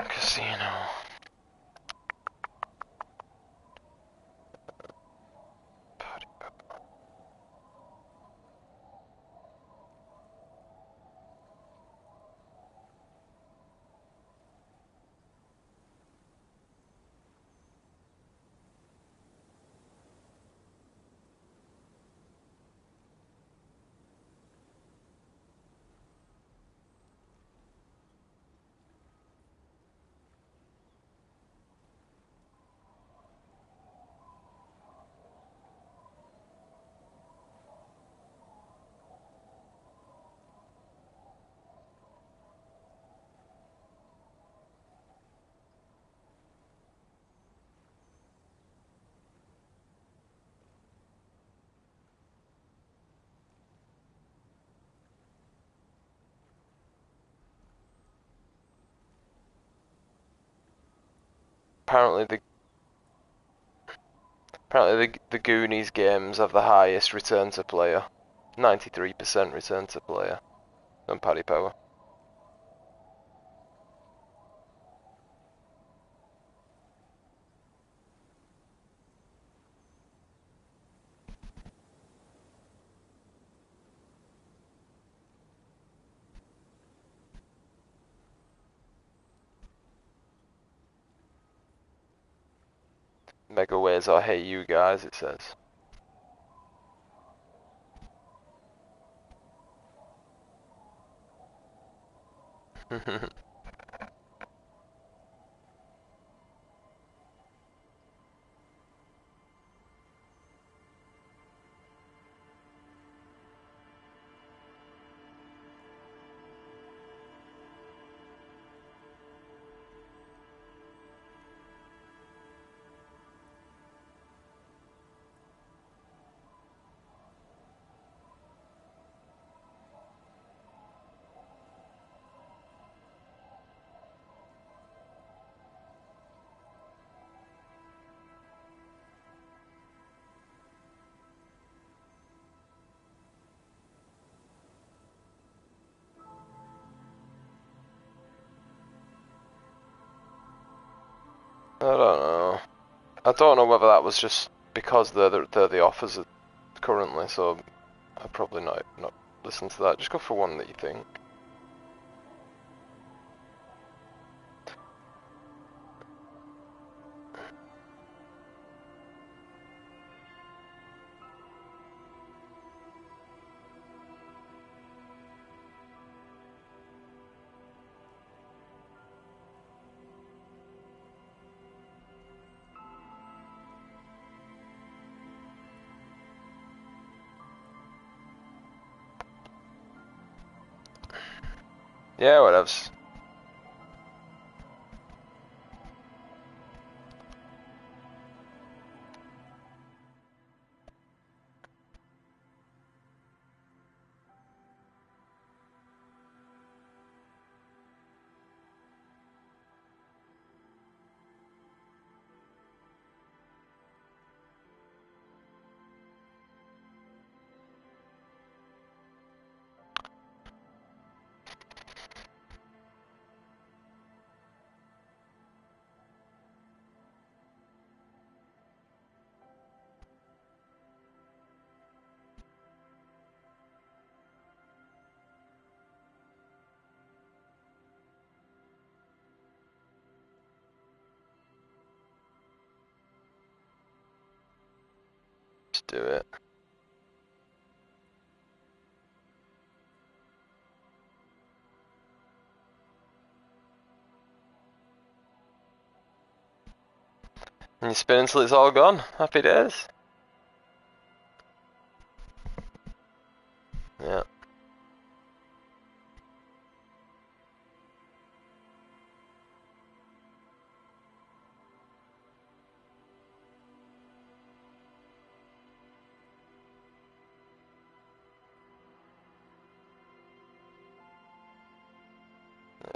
Casino. apparently the Goonies games have the highest return to player, 93% return to player on Paddy Power. Mega Ways or Hey You Guys, it says. I don't know. I don't know whether that was just because they're the offers currently, so I'd probably not listen to that. Just go for one that you think. Yeah, whatevs. Just do it. And you spin until it's all gone. Happy days. Yeah.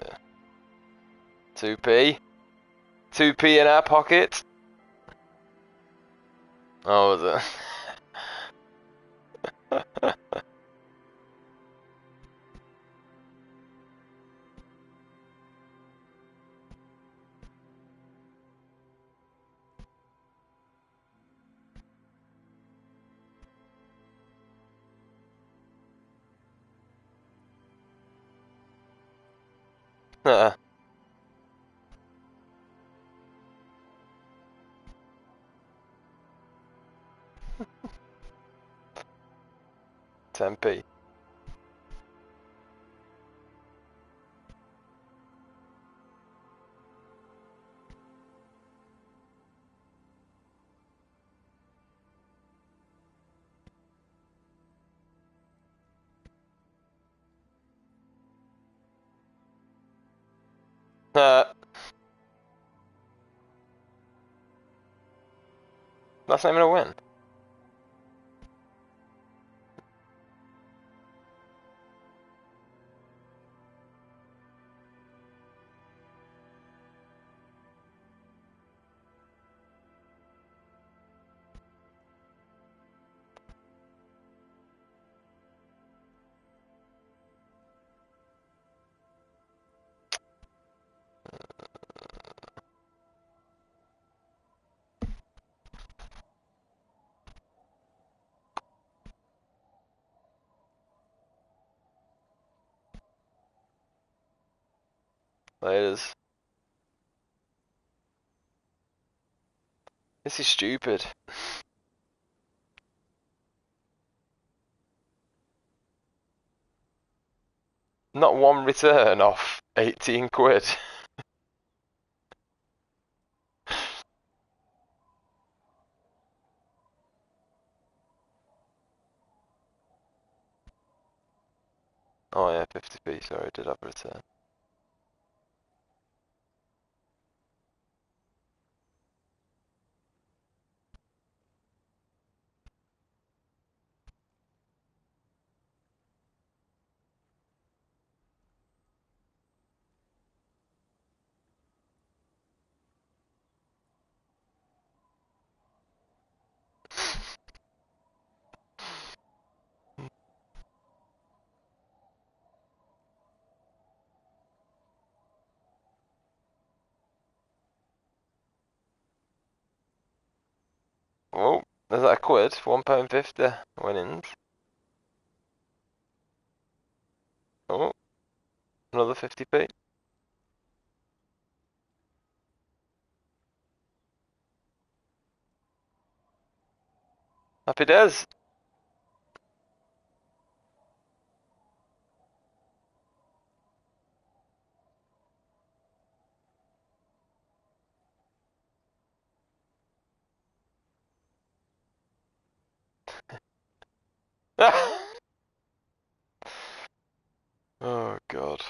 Yeah. 2p. 2p in our pocket. Oh, was it? Uh, 10p. That's not even a win. Laters. This is stupid. Not one return off 18 quid. Oh yeah, 50p, sorry, I did have a return. Oh, there's that a quid, £1.50 winnings. Oh, another 50p. Happy days. Oh god.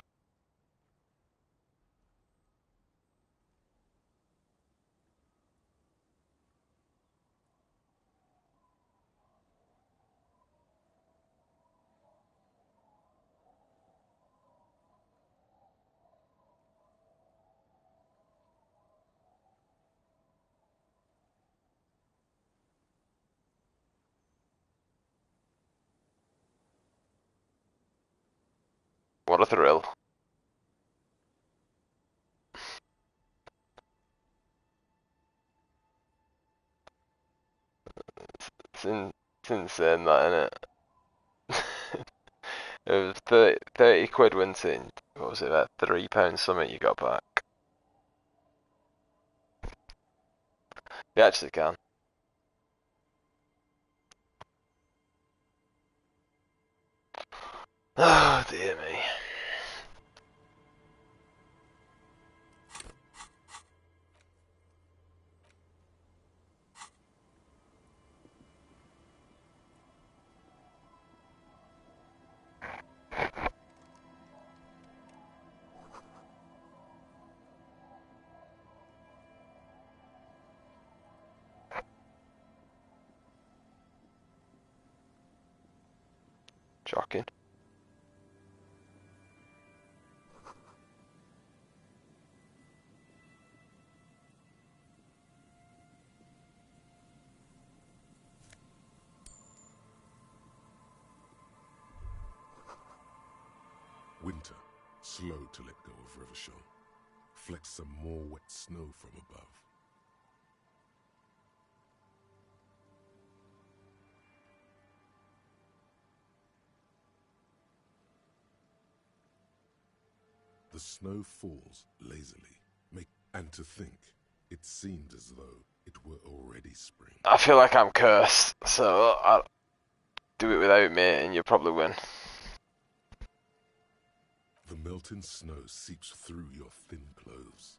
What a thrill. It's insane that, innit? It was 30 quid winning. What was it, about £3 something you got back? You actually can. Oh dear me. Shocking. Winter, slow to let go of Rivershore. Flecks some more wet snow from above. The snow falls lazily, and to think, it seemed as though it were already spring. I feel like I'm cursed, so I'll do it without me and you'll probably win. The melting snow seeps through your thin clothes.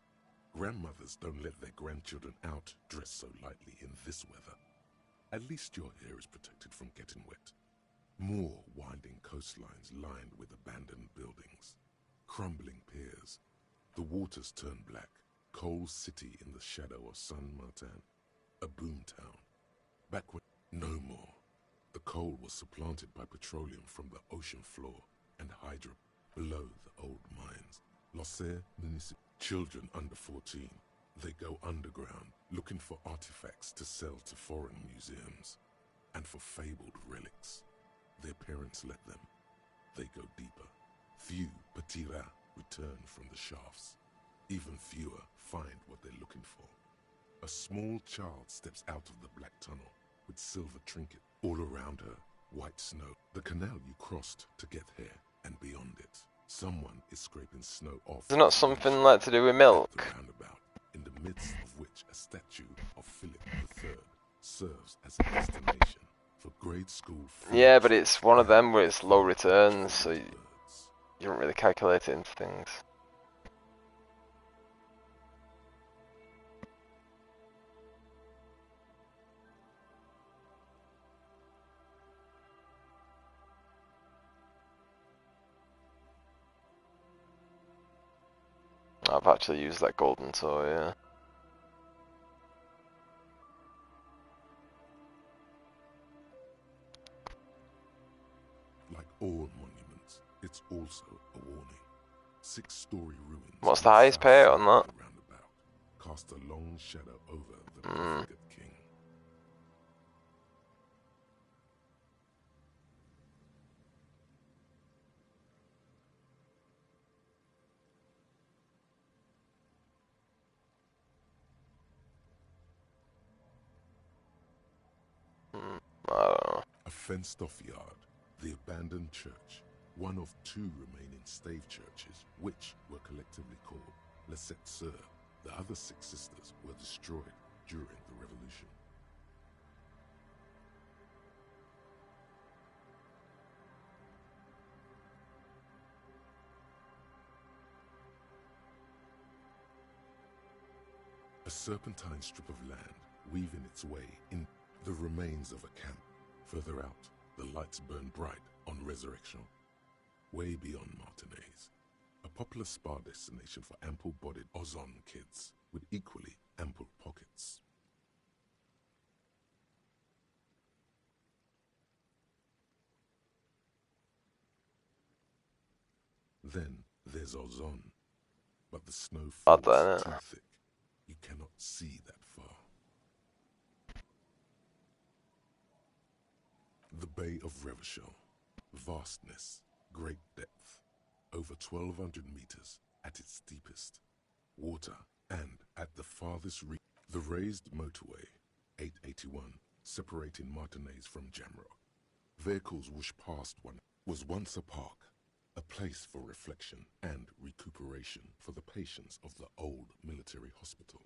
Grandmothers don't let their grandchildren out dressed so lightly in this weather. At least your hair is protected from getting wet. More winding coastlines lined with abandoned buildings. Crumbling piers. The waters turn black. Coal City in the shadow of San Martin. A boomtown. Back when... No more. The coal was supplanted by petroleum from the ocean floor and hydro below the old mines. Loser Municipal. Children under 14. They go underground looking for artifacts to sell to foreign museums. And for fabled relics. Their parents let them. They go deeper. Few petits rats return from the shafts. Even fewer find what they're looking for. A small child steps out of the black tunnel with silver trinket all around her, white snow. The canal you crossed to get here and beyond it. Someone is scraping snow off. Is it not something like to do with milk? The roundabout, in the midst of which a statue of Philip III serves as a destination for grade school. Yeah, but it's one of them where it's low returns, so you don't really calculate it into things. I've actually used that golden toe, yeah. Like all monuments, it's also a warning. 6-story ruins. What's the highest payout on that? Roundabout cast a long shadow over the prefigured king. I don't know. A fenced-off yard, the abandoned church, one of 2 remaining stave churches, which were collectively called Les Sept Sœurs. The other 6 sisters were destroyed during the Revolution. A serpentine strip of land weaving its way in the remains of a camp. Further out, the lights burn bright on Resurrection. Way beyond Martinez, a popular spa destination for ample-bodied Ozon kids with equally ample pockets. Then there's Ozon, but the snow falls too thick. You cannot see that far. The Bay of Revachol, vastness, great depth, over 1,200 meters at its deepest. Water, and at the farthest reach, the raised motorway, 881, separating Martinez from Jamrock. Vehicles whoosh past one. Was once a park, a place for reflection and recuperation for the patients of the old military hospital.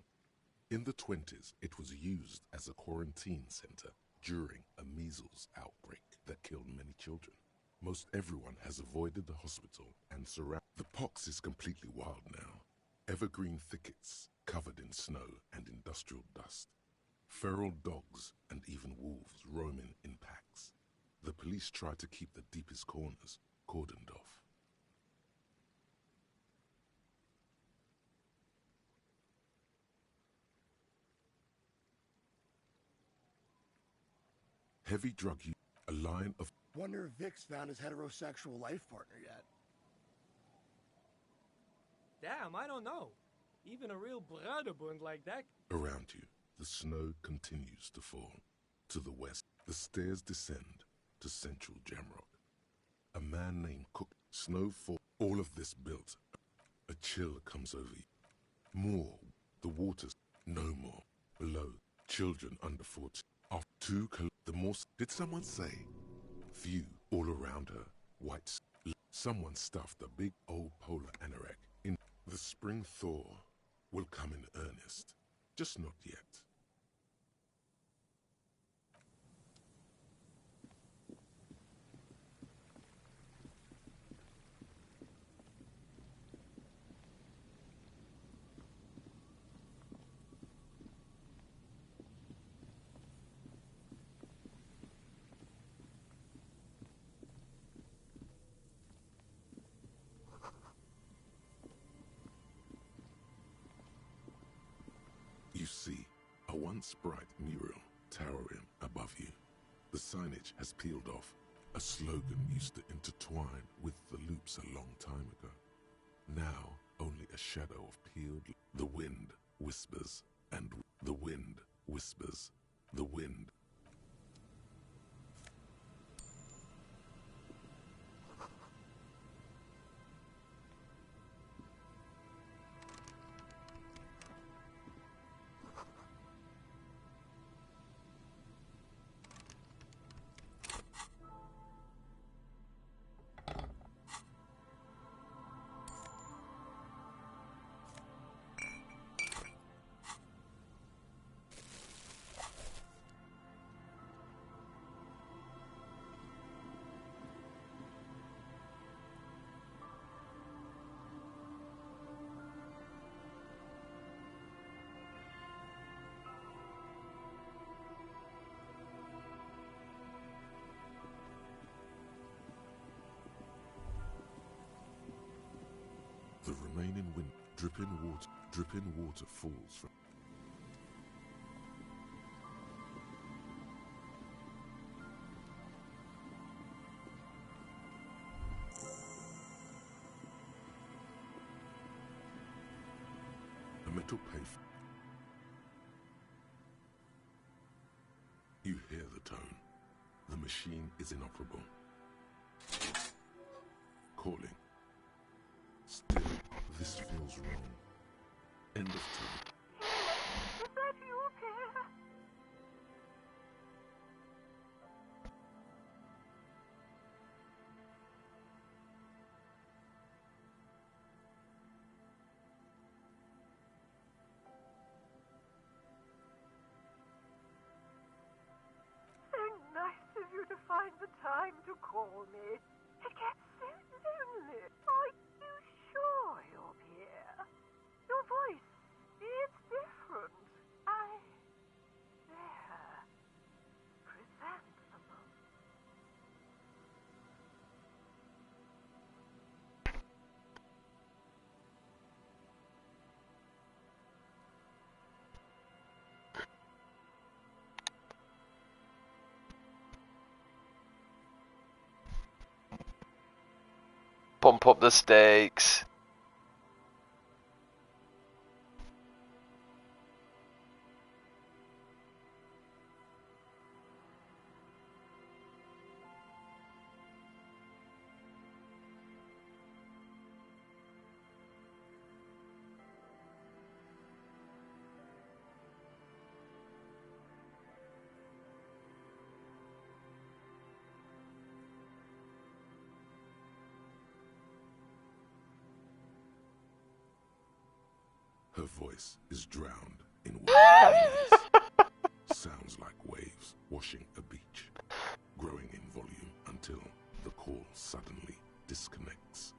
In the 20s, it was used as a quarantine center during a measles outbreak that killed many children. Most everyone has avoided the hospital and surround. The pox is completely wild now. Evergreen thickets covered in snow and industrial dust. Feral dogs and even wolves roaming in packs. The police try to keep the deepest corners cordoned off. Heavy drug use, a line of... Wonder if Vic's found his heterosexual life partner yet. Damn, I don't know. Even a real Bruderbund like that. Around you, the snow continues to fall. To the west, the stairs descend to central Jamrock. A man named Cook, snowfall, all of this built. A chill comes over you. More, the waters, no more. Below, children under 40. Off 2 the more... Did someone say? Few, all around her, white... Someone stuffed a big old polar anorak in. The spring thaw will come in earnest. Just not yet. You see a once bright mural towering above you. The signage has peeled off. A slogan used to intertwine with the loops a long time ago. Now only a shadow of peeled. The wind whispers, and the wind whispers, the wind. remain in wind. Dripping water falls from. A metal pave. You hear the tone. The machine is inoperable. Calling. Still, this feels wrong. End of time. Is that you, Pierre? So nice of you to find the time to call me. It gets so lonely. Are you sure you're Pierre? Your voice, it's different. There. Chrysanthemum. Bump up the stakes. Her voice is drowned in waves. Sounds like waves washing a beach, growing in volume until the call suddenly disconnects.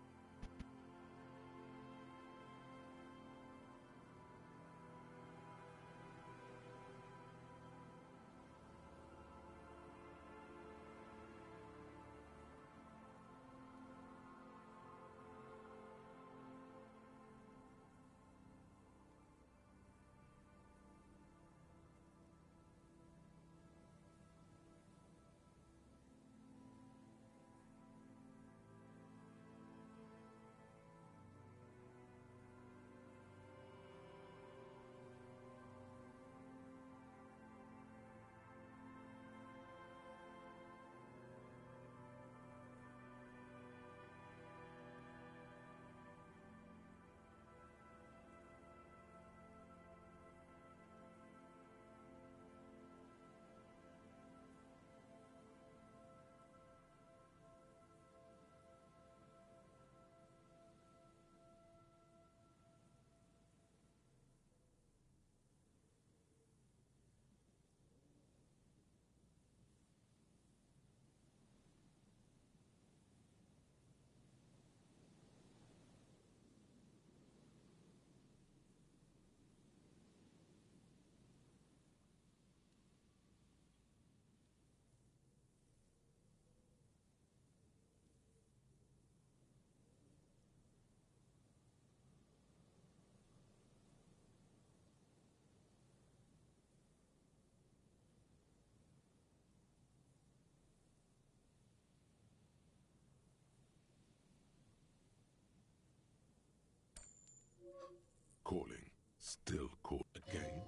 Calling. Still call again.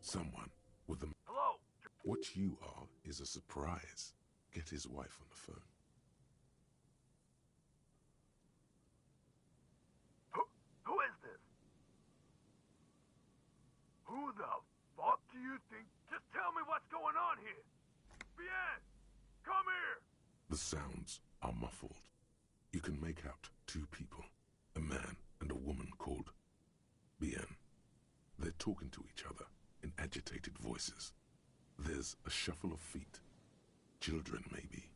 Someone with a... Hello? What you are is a surprise. Get his wife on the phone. Who is this? Who the fuck do you think? Just tell me what's going on here. Bien, come here. The sounds are muffled. You can make out two people, a man and a woman called Bien. They're talking to each other in agitated voices. There's a shuffle of feet. Children, maybe.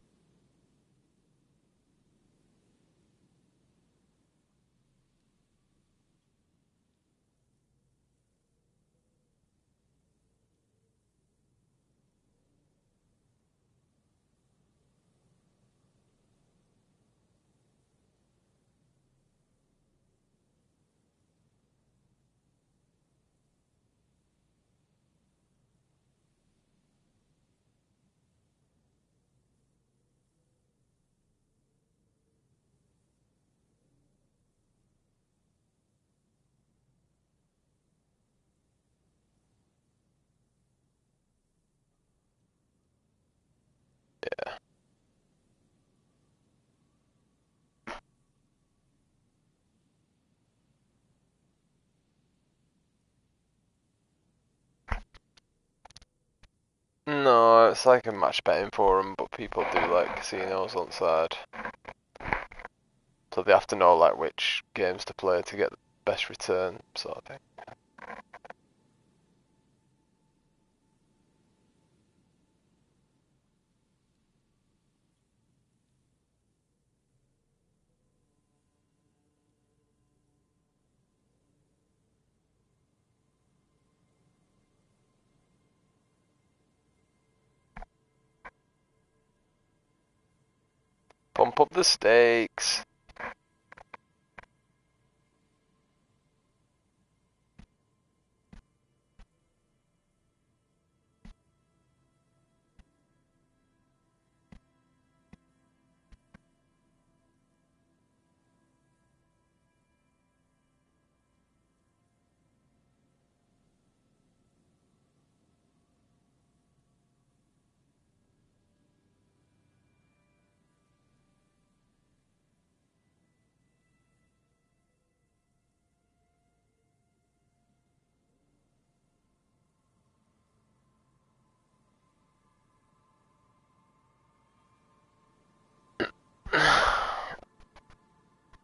No, it's like a match betting forum, but people do like casinos on the side. So they have to know like which games to play to get the best return, sort of thing. Pump up the stakes.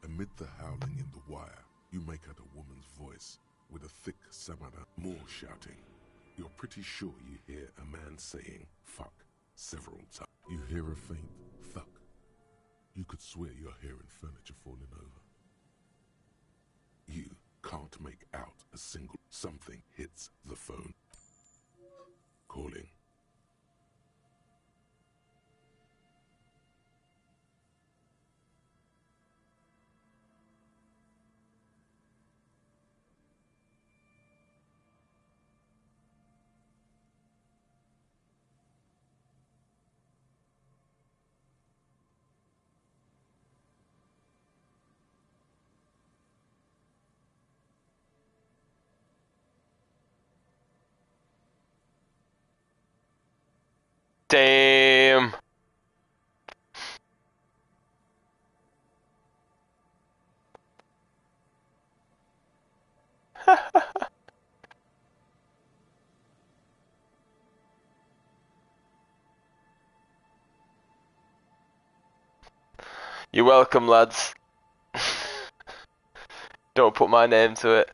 Amid the howling in the wire, you make out a woman's voice with a thick samara, more shouting. You're pretty sure you hear a man saying fuck several times. You hear a faint thunk. You could swear you're hearing furniture falling over. You can't make out a single. Something hits the phone. Calling. Damn. You're welcome, lads. Don't put my name to it.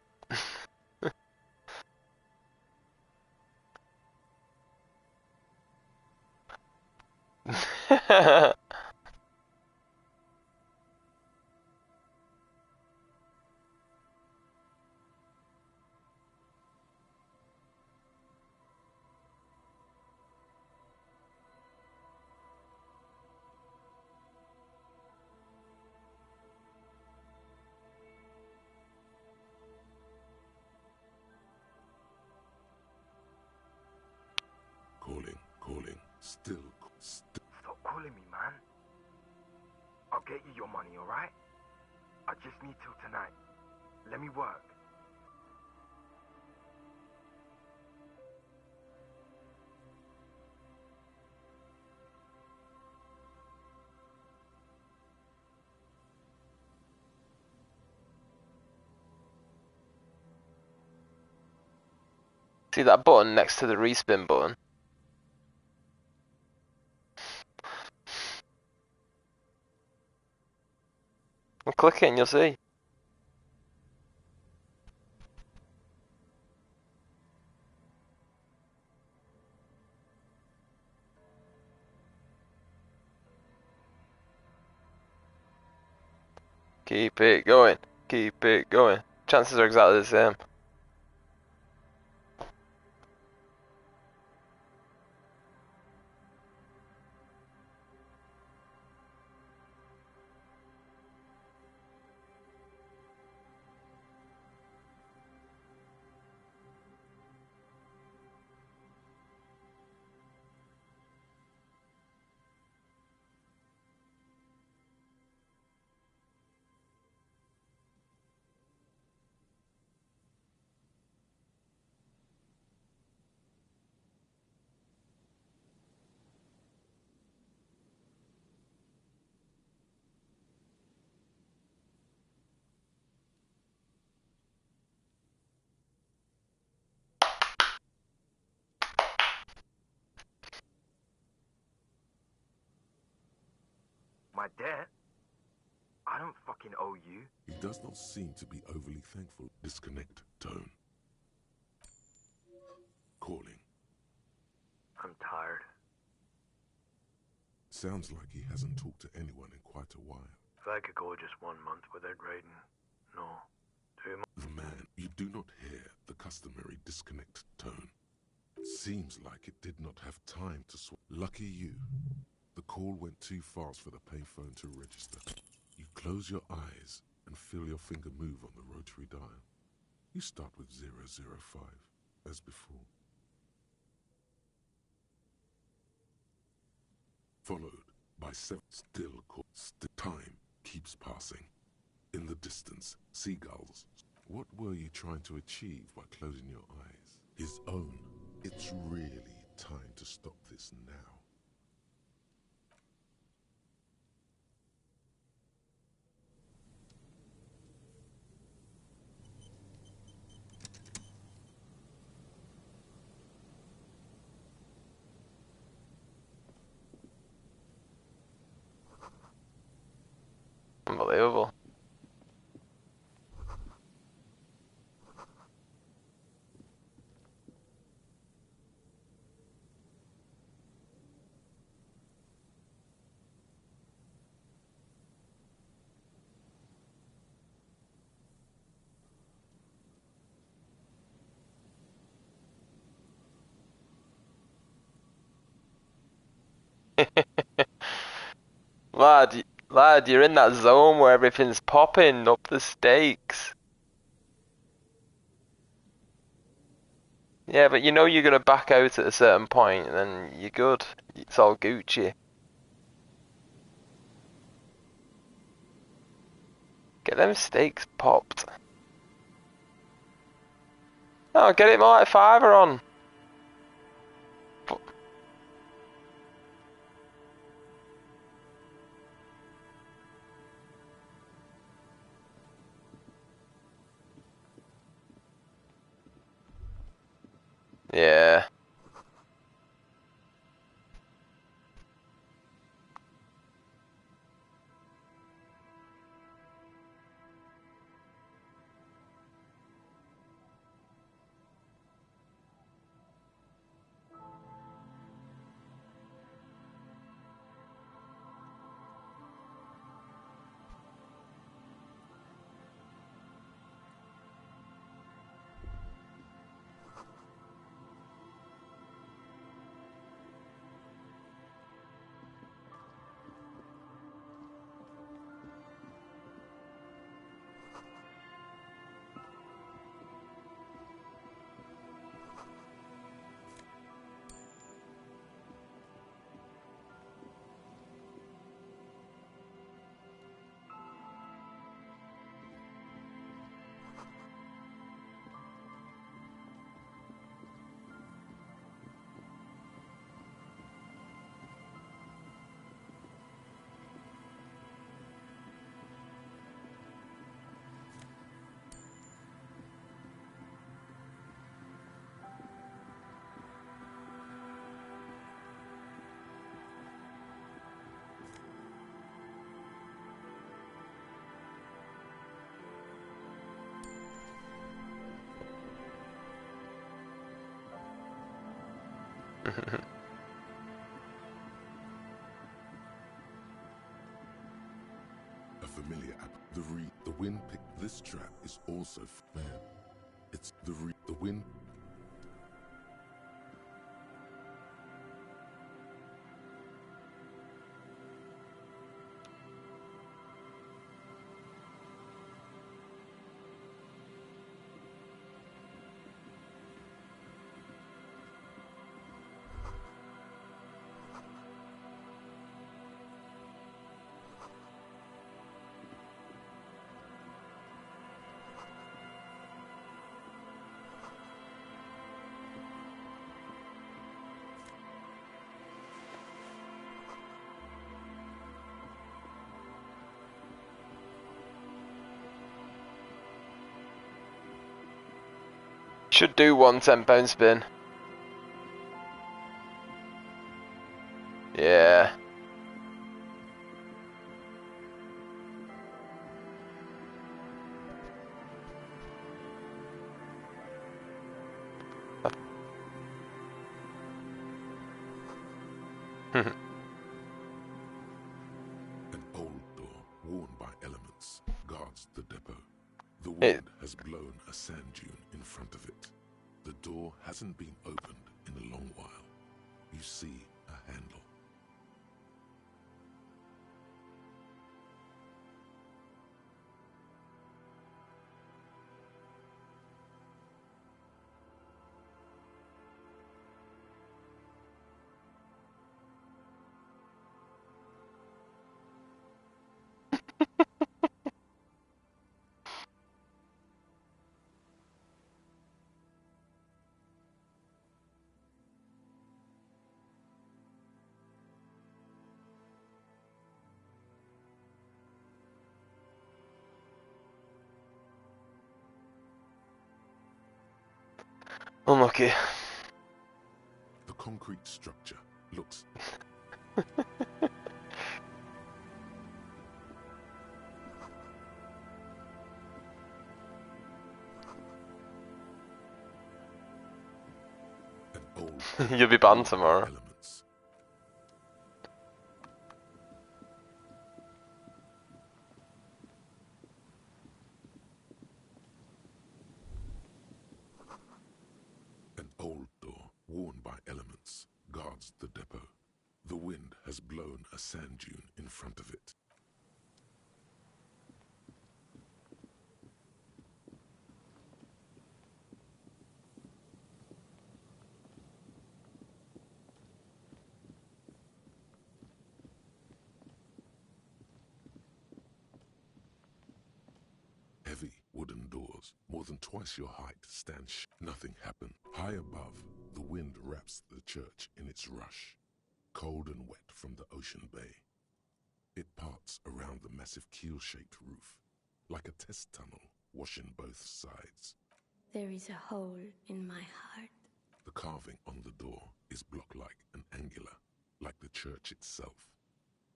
Calling. Still. Stop calling me, man. I'll get you your money, alright? I just need till tonight. Let me work. See that button next to the respin button? Well, click it and you'll see. Keep it going. Keep it going. Chances are exactly the same. my debt. I don't fucking owe you. He does not seem to be overly thankful. Disconnect tone. Calling. I'm tired. Sounds like he hasn't talked to anyone in quite a while. If I could go just 1 month without raiding. No. 2 months. The man, you do not hear the customary disconnect tone. Seems like it did not have time to swap. Lucky you. The call went too fast for the payphone to register. You close your eyes and feel your finger move on the rotary dial. You start with 005, as before. Followed by 7. Still call. Time keeps passing. In the distance, seagulls. What were you trying to achieve by closing your eyes? His own. It's really time to stop this now. Unbelievable. Lad, you're in that zone where everything's popping up the stakes. Yeah, but you know you're gonna back out at a certain point, and then you're good. It's all Gucci. Get them stakes popped. Oh, get it more like fiver on. Yeah. A familiar app. The wind pick. This trap is also man. It's the wind. Should do one £10 spin. Yeah. An old door, worn by elements, guards the depot. The wind has blown a sand dune in front of it. The door hasn't been opened in a long while. You see a handle. Unlucky. The concrete structure looks... An old... You'll be banned tomorrow. Elements. An old door, worn by elements, guards the depot. The wind has blown a sand dune in front of it. Heavy wooden doors, more than twice your height, stand Nothing happened. High above, the wind wraps the church in its rush, cold and wet from the ocean bay. It parts around the massive keel-shaped roof, like a test tunnel, washing both sides. There is a hole in my heart. The carving on the door is block-like and angular, like the church itself.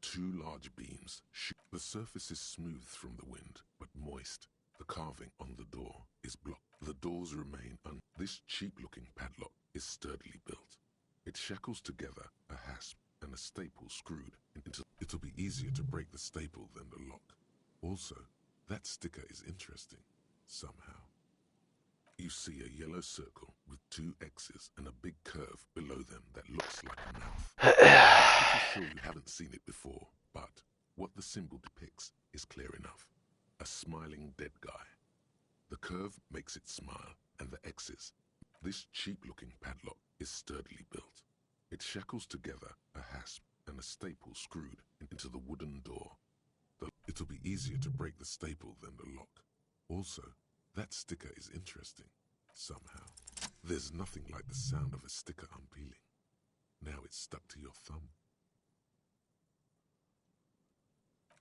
Two large beams shoot. The surface is smooth from the wind, but moist. The carving on the door is blocked. The doors remain This cheap-looking padlock is sturdily built. It shackles together a hasp and a staple screwed into... It'll be easier to break the staple than the lock. Also, that sticker is interesting, somehow. You see a yellow circle with two X's and a big curve below them that looks like a mouth. I'm pretty sure you haven't seen it before, but what the symbol depicts is clear enough. A smiling dead guy. The curve makes it smile, and the X's. This cheap-looking padlock is sturdily built. It shackles together a hasp and a staple screwed into the wooden door. It'll be easier to break the staple than the lock. Also, that sticker is interesting, somehow. There's nothing like the sound of a sticker unpeeling. Now it's stuck to your thumb.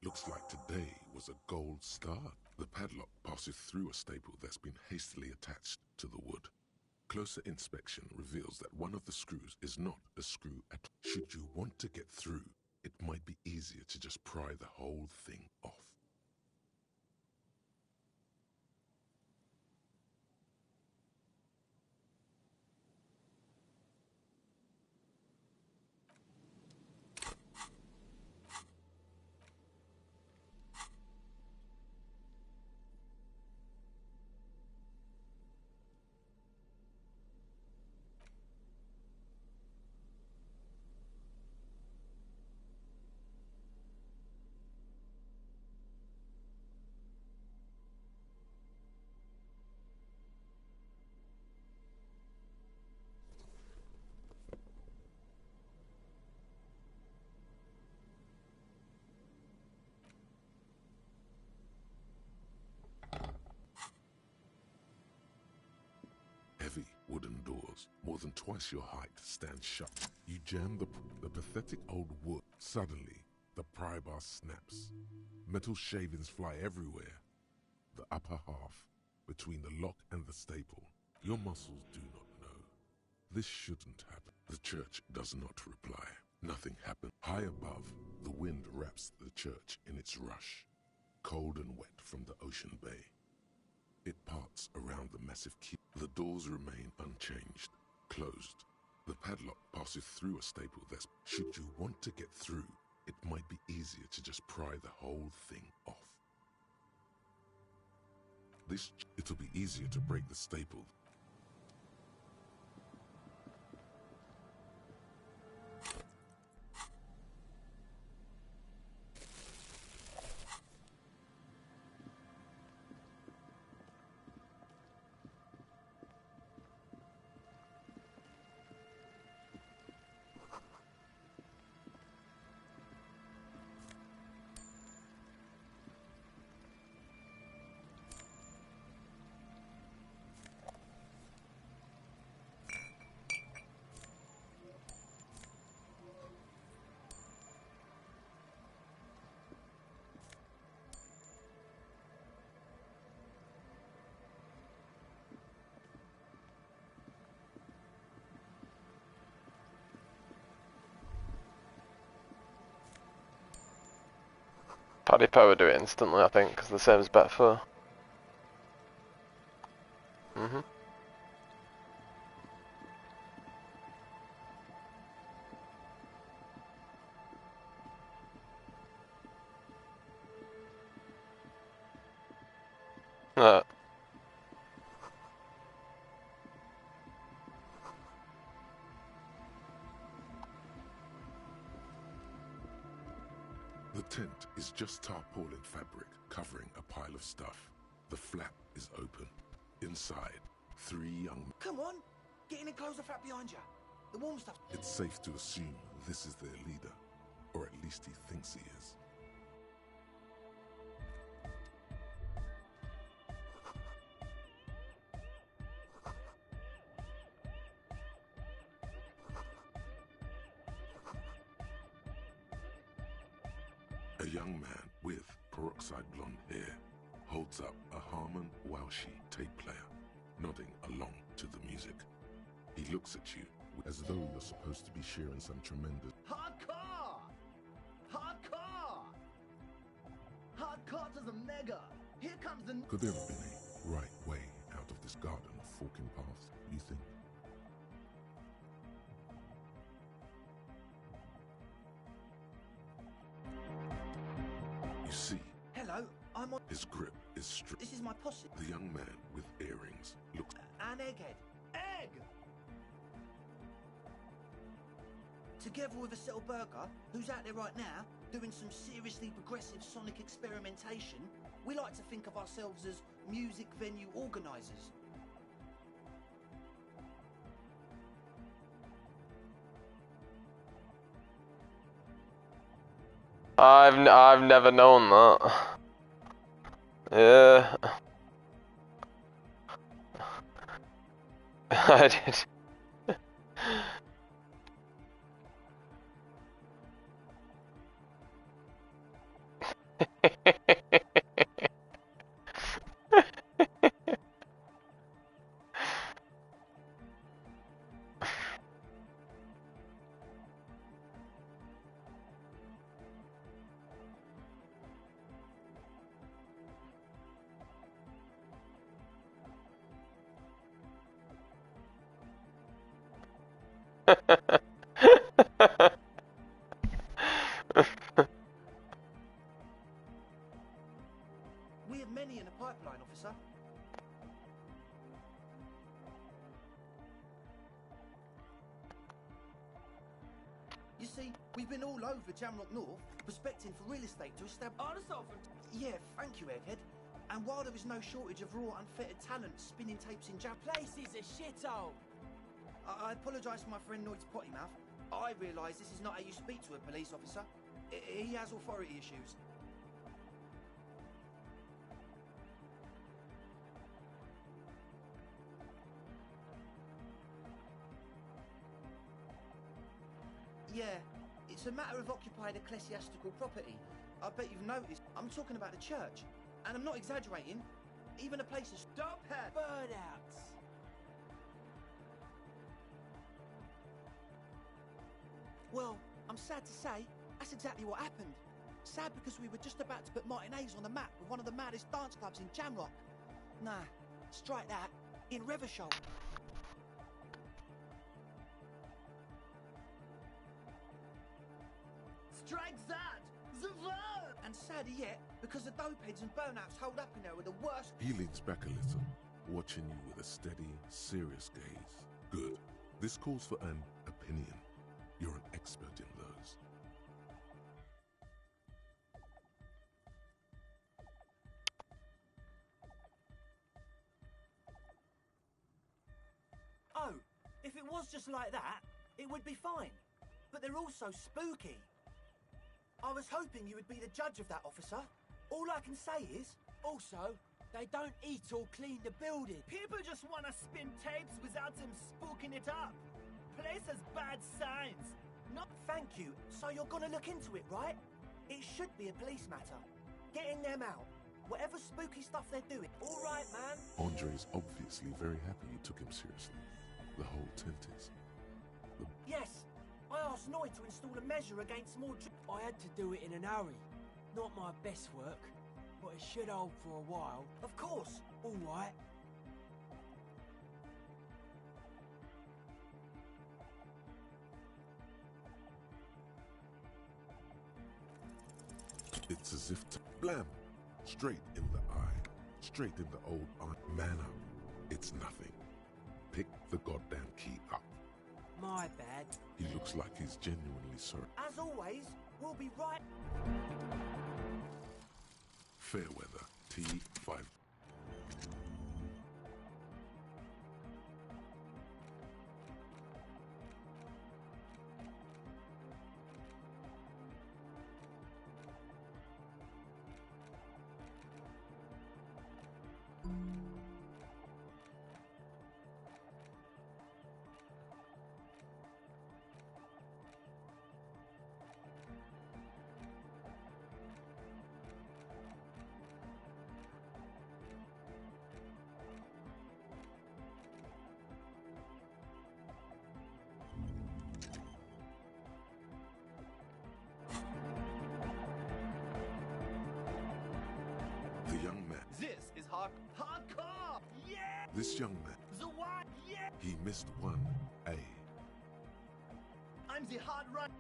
Looks like today was a gold start. The padlock passes through a staple that's been hastily attached to the wood. Closer inspection reveals that one of the screws is not a screw at all. Should you want to get through, it might be easier to just pry the whole thing off. Heavy wooden doors, more than twice your height, stand shut. You jam the pathetic old wood. Suddenly, the pry bar snaps. Metal shavings fly everywhere. The upper half, between the lock and the staple. Your muscles do not know. This shouldn't happen. The church does not reply. Nothing happened. High above, the wind wraps the church in its rush, cold and wet from the ocean bay. It parts around the massive key. The doors remain unchanged, closed. The padlock passes through a staple that's... Should you want to get through, it might be easier to just pry the whole thing off. It'll be easier to break the staple. Paddy Power do it instantly, I think, because the same as better for. The tent is just tarpaulin fabric covering a pile of stuff. The flap is open. Inside, 3 young... Come on! Get in and close the flap behind you. The warm stuff... It's safe to assume this is their leader. Or at least he thinks he is. A young man with peroxide blonde hair holds up a Harman Walshy tape player, nodding along to the music. He looks at you as though you're supposed to be sharing some tremendous... Hardcore! Hardcore! Hardcore to the mega! Here comes the... Could there have been a right way out of this garden of forking paths, you think? You see, hello, I'm on... His grip is strict. This is my posse. The young man with earrings looks... An egghead. Egg! Together with a Settle Burger, who's out there right now, doing some seriously progressive sonic experimentation, we like to think of ourselves as music venue organisers. I've never known that. Yeah. I did. We have many in the pipeline, officer. You see, we've been all over Jamrock North, prospecting for real estate to establish... Yeah, thank you, Egghead. And while there is no shortage of raw, unfettered talent spinning tapes in Jam... Place is a shithole! I apologise for my friend Noid's potty mouth. I realise this is not how you speak to a police officer. He has authority issues. Yeah, it's a matter of occupied ecclesiastical property. I bet you've noticed. I'm talking about a church. And I'm not exaggerating. Even a place as... Stop her! Burnouts! Well, I'm sad to say, that's exactly what happened. Sad because we were just about to put Martinez on the map with one of the maddest dance clubs in Jamrock. Nah, strike that. In Reversholt. Strike that! The verb! And sadder yet, because the dopeheads and burnouts hold up in there with the worst. He leans back a little, watching you with a steady, serious gaze. Good. This calls for an opinion. You're an expert in those. Oh, if it was just like that, it would be fine. But they're all so spooky. I was hoping you would be the judge of that, officer. All I can say is, also, they don't eat or clean the building. People just want to spin tapes without them spooking it up. Place has bad signs. Not thank you. So you're gonna look into it, right? It should be a police matter. Getting them out. Whatever spooky stuff they're doing. All right, man. Andre's obviously very happy you took him seriously. The whole tent is. Yes, I asked Noy to install a measure against more I had to do it in an hurry. Not my best work, but it should hold for a while. Of course, all right. It's as if blam! Straight in the eye. Straight in the old eye. Man up. It's nothing. Pick the goddamn key up. My bad. He looks like he's genuinely sorry. As always, we'll be right. Fairweather, T5. The young man. This is hardcore! Yeah! This young man. The one! Yeah! He missed one A. I'm the hard run.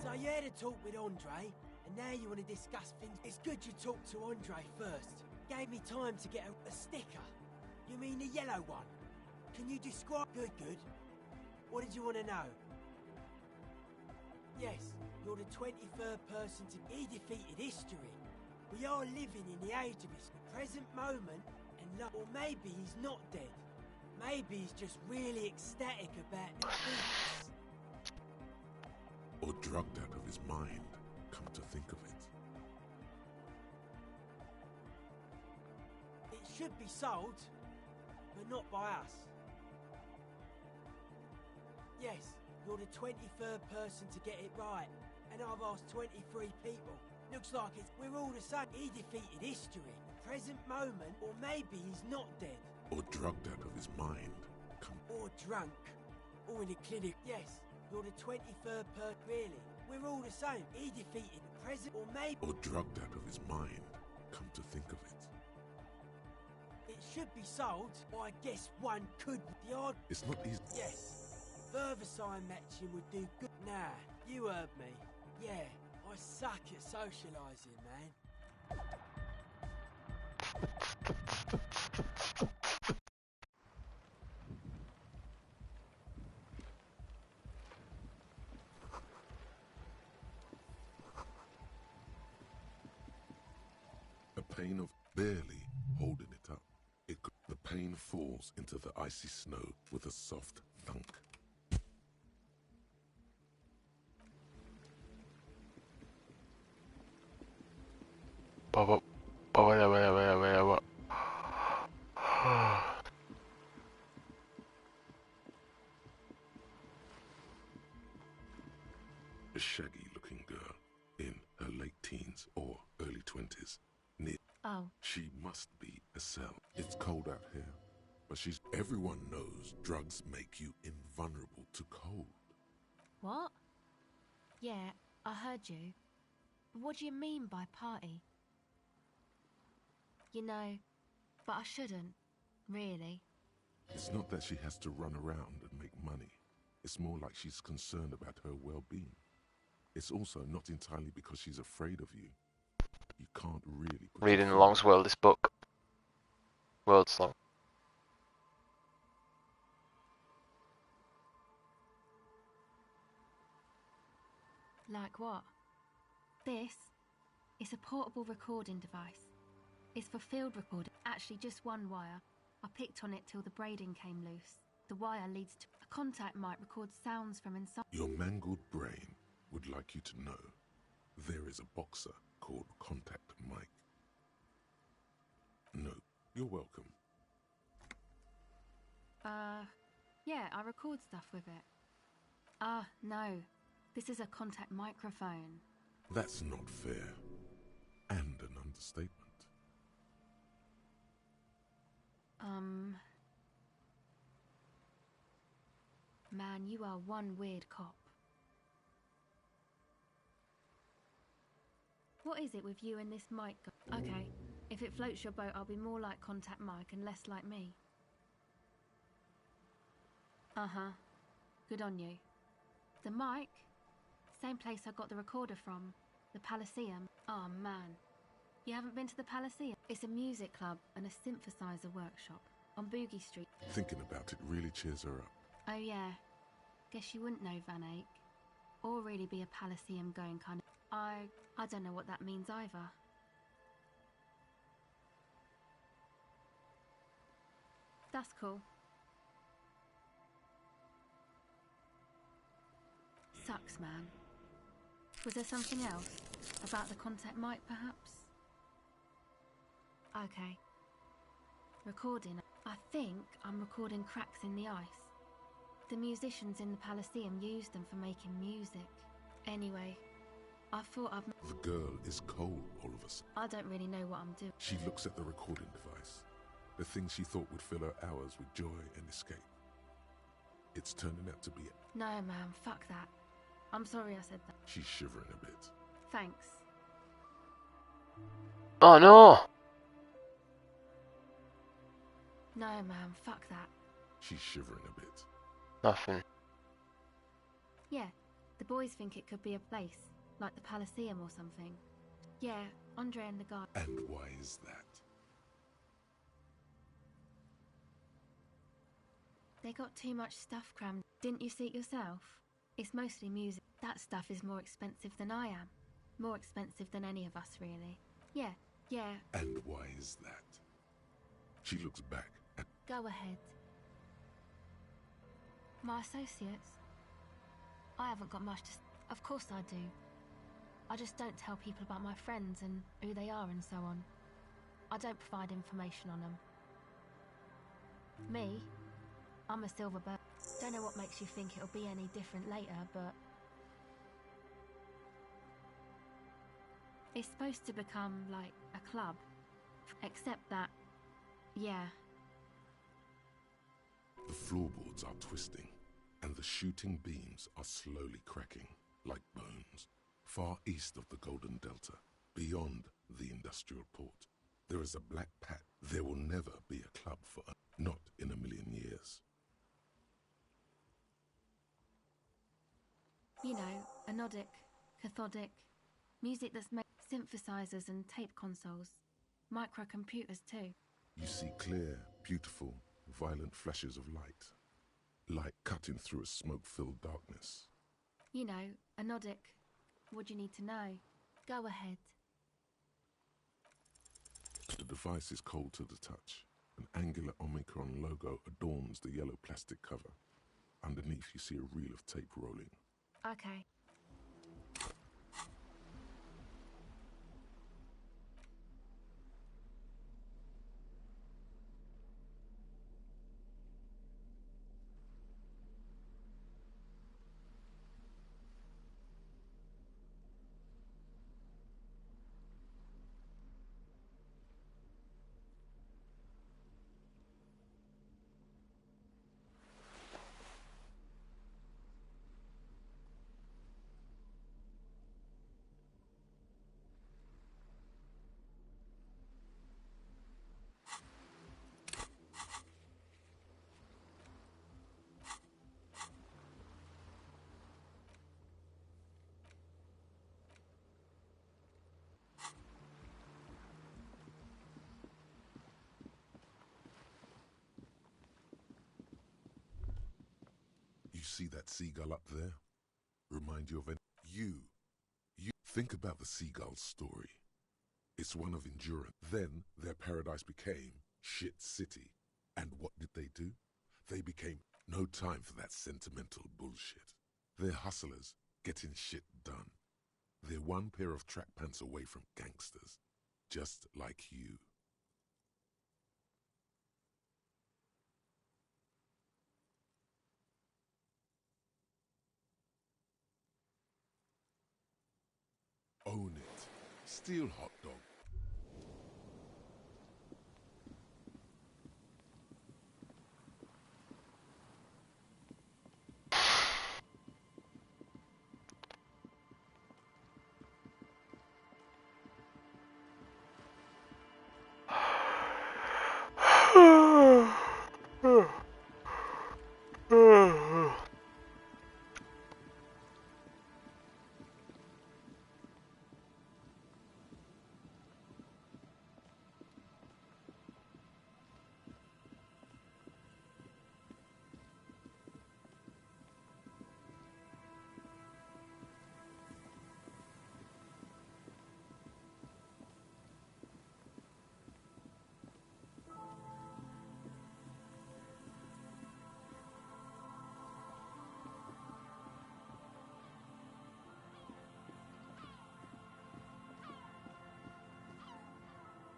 So you had a talk with Andre, and now you want to discuss things. It's good you talked to Andre first. Gave me time to get a sticker. You mean the yellow one? Can you describe? Good. What did you want to know? Yes, you're the 23rd person to... He defeated history. We are living in the age of his present moment, and or maybe he's not dead. Maybe he's just really ecstatic about the beats. Or drugged out of his mind, come to think of it. It should be sold, but not by us. Yes, you're the 23rd person to get it right, and I've asked 23 people. Looks like we're all the same. He defeated history, the present moment, or maybe he's not dead. Or drugged out of his mind, come. Or drunk, or in a clinic. Yes, you're the 23rd person. Really, we're all the same. He defeated the present, or maybe. Or drugged out of his mind, come to think of it. It should be sold, or I guess one could. The odd. It's not easy. Yes. Further sign matching would do good. Nah, you heard me. Yeah, I suck at socialising, man. A pain of barely holding it up. The pain falls into the icy snow with a soft thunk. A shaggy-looking girl in her late teens or early 20s. Oh. She must be a cell. It's cold out here, but everyone knows drugs make you invulnerable to cold. What? Yeah, I heard you. What do you mean by party? You know, but I shouldn't, really. It's not that she has to run around and make money. It's more like she's concerned about her well-being. It's also not entirely because she's afraid of you. You can't really put Reading your Long's finger on World, this book. World's Long. Like what? This is a portable recording device. It's for field recording. Actually, just one wire. I picked on it till the braiding came loose. The wire leads to a contact mic records sounds from inside. Your mangled brain would like you to know there is a boxer called Contact Mike. No, you're welcome. Yeah, I record stuff with it. No. This is a contact microphone. That's not fair. And an understatement. Man, you are one weird cop. What is it with you and this mic guy? Okay, if it floats your boat, I'll be more like Contact Mike and less like me. Uh-huh. Good on you. The mic? Same place I got the recorder from. The Palaceum. Oh, man. You haven't been to the Palaceum? It's a music club and a synthesizer workshop on Boogie Street. Thinking about it really cheers her up. Oh, yeah. Guess you wouldn't know Van Eyck. Or really be a Palaceum going kind of... I don't know what that means either. That's cool. Sucks, man. Was there something else? About the contact mic, perhaps? Okay. Recording. I think I'm recording cracks in the ice. The musicians in the Palaceum used them for making music. Anyway, I thought I'd... The girl is cold all of a sudden. I don't really know what I'm doing. She looks at the recording device. The thing she thought would fill her hours with joy and escape. It's turning out to be it. No, man, fuck that. I'm sorry I said that. She's shivering a bit. Thanks. Oh no! No, man, fuck that. She's shivering a bit. Nothing. Yeah, the boys think it could be a place, like the Palaceum or something. Yeah, Andre and the guy. And why is that? They got too much stuff crammed. Didn't you see it yourself? It's mostly music. That stuff is more expensive than I am. More expensive than any of us, really. Yeah. And why is that? She looks back at... Go ahead. My associates? I haven't got much to... Of course I do. I just don't tell people about my friends and who they are and so on. I don't provide information on them. Me? I'm a silver bird. Don't know what makes you think it'll be any different later, but... It's supposed to become, like, a club. Except that... Yeah. The floorboards are twisting, and the shooting beams are slowly cracking, like bones, far east of the Golden Delta, beyond the industrial port. There is a black patch. There will never be a club for... Not in a million years. You know, anodic, cathodic, music that's made synthesizers and tape consoles, microcomputers too. You see clear, beautiful, violent flashes of light. Light cutting through a smoke-filled darkness. You know, anodic. What do you need to know? Go ahead. The device is cold to the touch. An angular Omicron logo adorns the yellow plastic cover. Underneath you see a reel of tape rolling. Okay. You see that seagull up there? Remind you of it? You think about the seagull's story. It's one of endurance. Then their paradise became Shit City. And what did they do? They became no time for that sentimental bullshit. They're hustlers, getting shit done. They're one pair of track pants away from gangsters, just like you. Own it. Steal hot dog.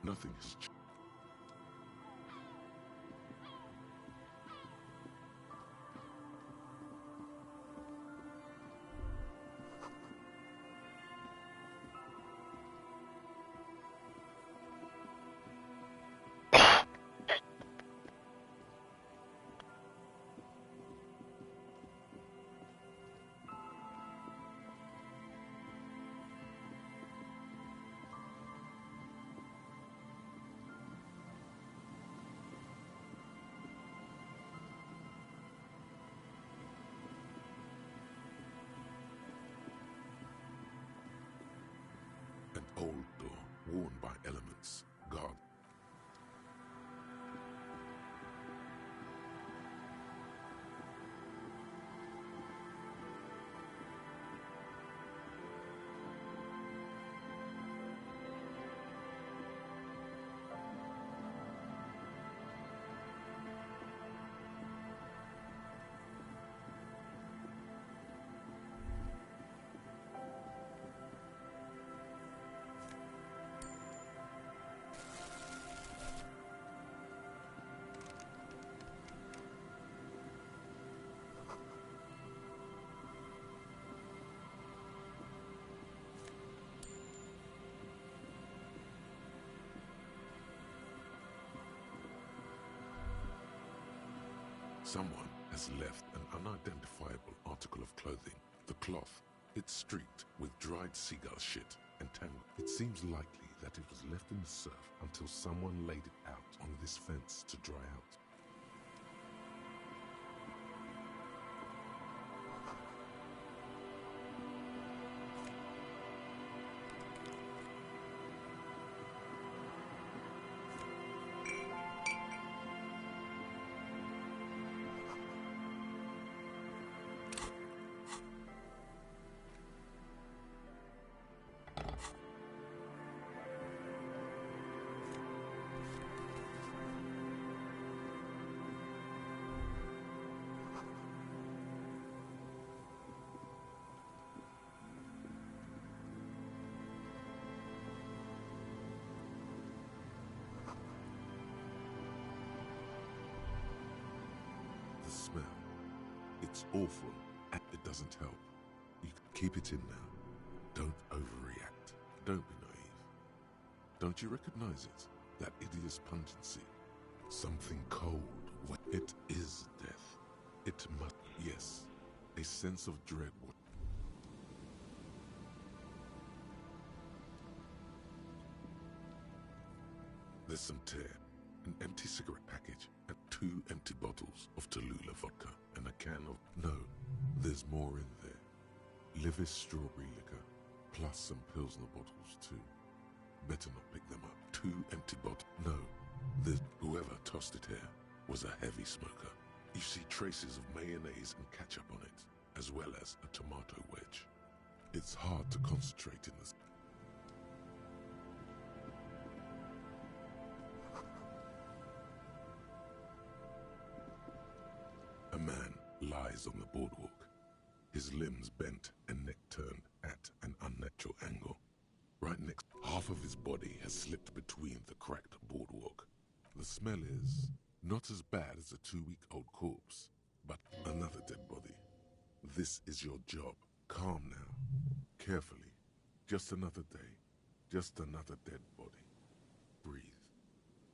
Nothing has changed. An old door worn by elements, guard. Someone has left an unidentifiable article of clothing. The cloth, it's streaked with dried seagull shit and tangled. It seems likely that it was left in the surf until someone laid it out on this fence to dry out. Smell. It's awful, and it doesn't help. You can keep it in now. Don't overreact. Don't be naive. Don't you recognize it? That hideous pungency. Something cold. It is death. It must. Yes. A sense of dread. There's some tear. An empty cigarette package and 2 empty bottles of Tallulah vodka and a can of... No, there's more in there. Livis strawberry liquor, plus some Pilsner bottles too. Better not pick them up. 2 empty bottles. No, whoever tossed it here was a heavy smoker. You see traces of mayonnaise and ketchup on it, as well as a tomato wedge. It's hard to concentrate in this. A man lies on the boardwalk, his limbs bent and neck turned at an unnatural angle. Right next, half of his body has slipped between the cracked boardwalk. The smell is not as bad as a 2-week-old corpse, but another dead body. This is your job. Calm now. Carefully. Just another day. Just another dead body. Breathe.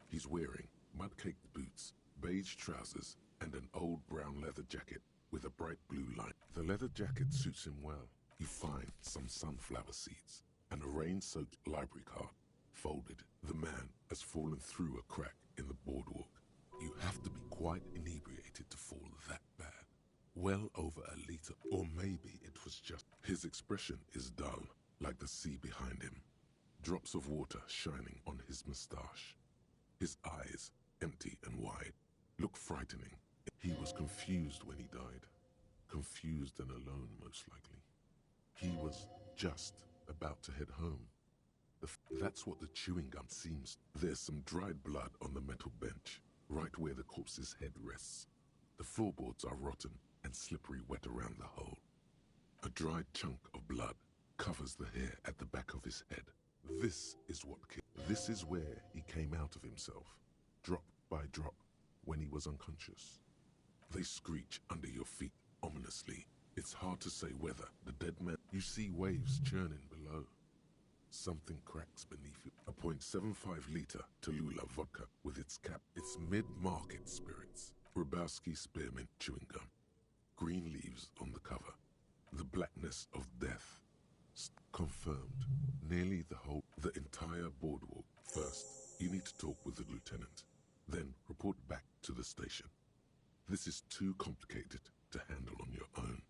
He's wearing mud-caked boots, beige trousers, and an old brown leather jacket with a bright blue line. The leather jacket suits him well. You find some sunflower seeds and a rain-soaked library card. Folded, the man has fallen through a crack in the boardwalk. You have to be quite inebriated to fall that bad. Well over a liter, or maybe it was just... His expression is dull, like the sea behind him. Drops of water shining on his moustache. His eyes, empty and wide, look frightening. He was confused when he died. Confused and alone, most likely. He was just about to head home. That's what the chewing gum seems. There's some dried blood on the metal bench, right where the corpse's head rests. The floorboards are rotten and slippery wet around the hole. A dried chunk of blood covers the hair at the back of his head. This is what killed. This is where he came out of himself, drop by drop, when he was unconscious. They screech under your feet ominously. It's hard to say whether the dead man... You see waves churning below. Something cracks beneath you. A .75 liter Tallulah vodka with its cap. It's mid-market spirits. Hrabowski spearmint chewing gum. Green leaves on the cover. The blackness of death. Confirmed. Nearly the entire boardwalk. First, you need to talk with the lieutenant. Then report back to the station. This is too complicated to handle on your own.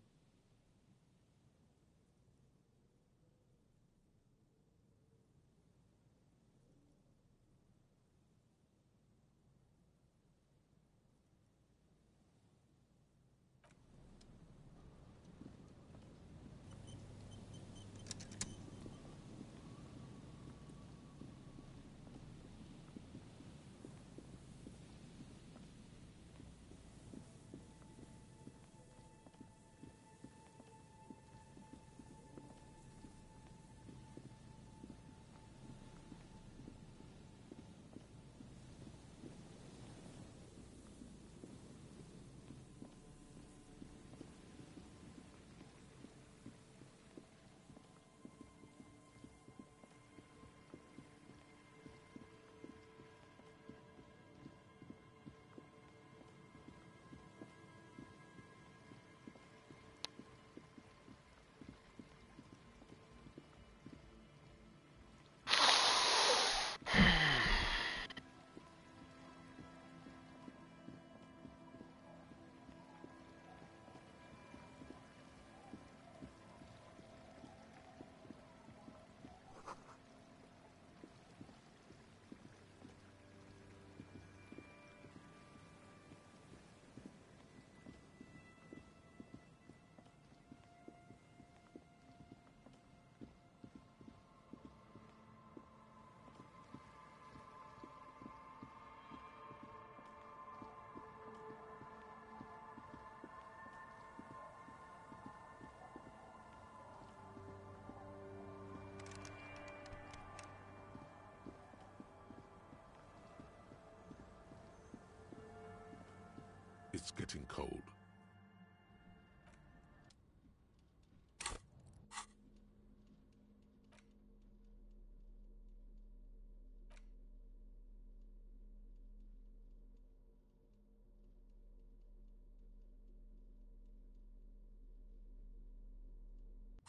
It's getting cold.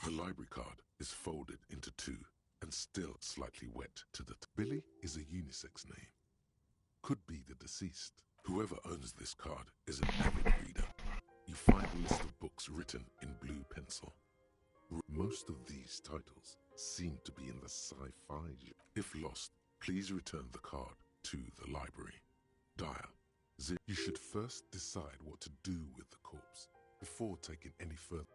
The library card is folded into two and still slightly wet to the Billy is a unisex name. Could be the deceased. Whoever owns this card is an avid reader. You find a list of books written in blue pencil. Most of these titles seem to be in the sci-fi genre. If lost, please return the card to the library. Dial You should first decide what to do with the corpse before taking any further.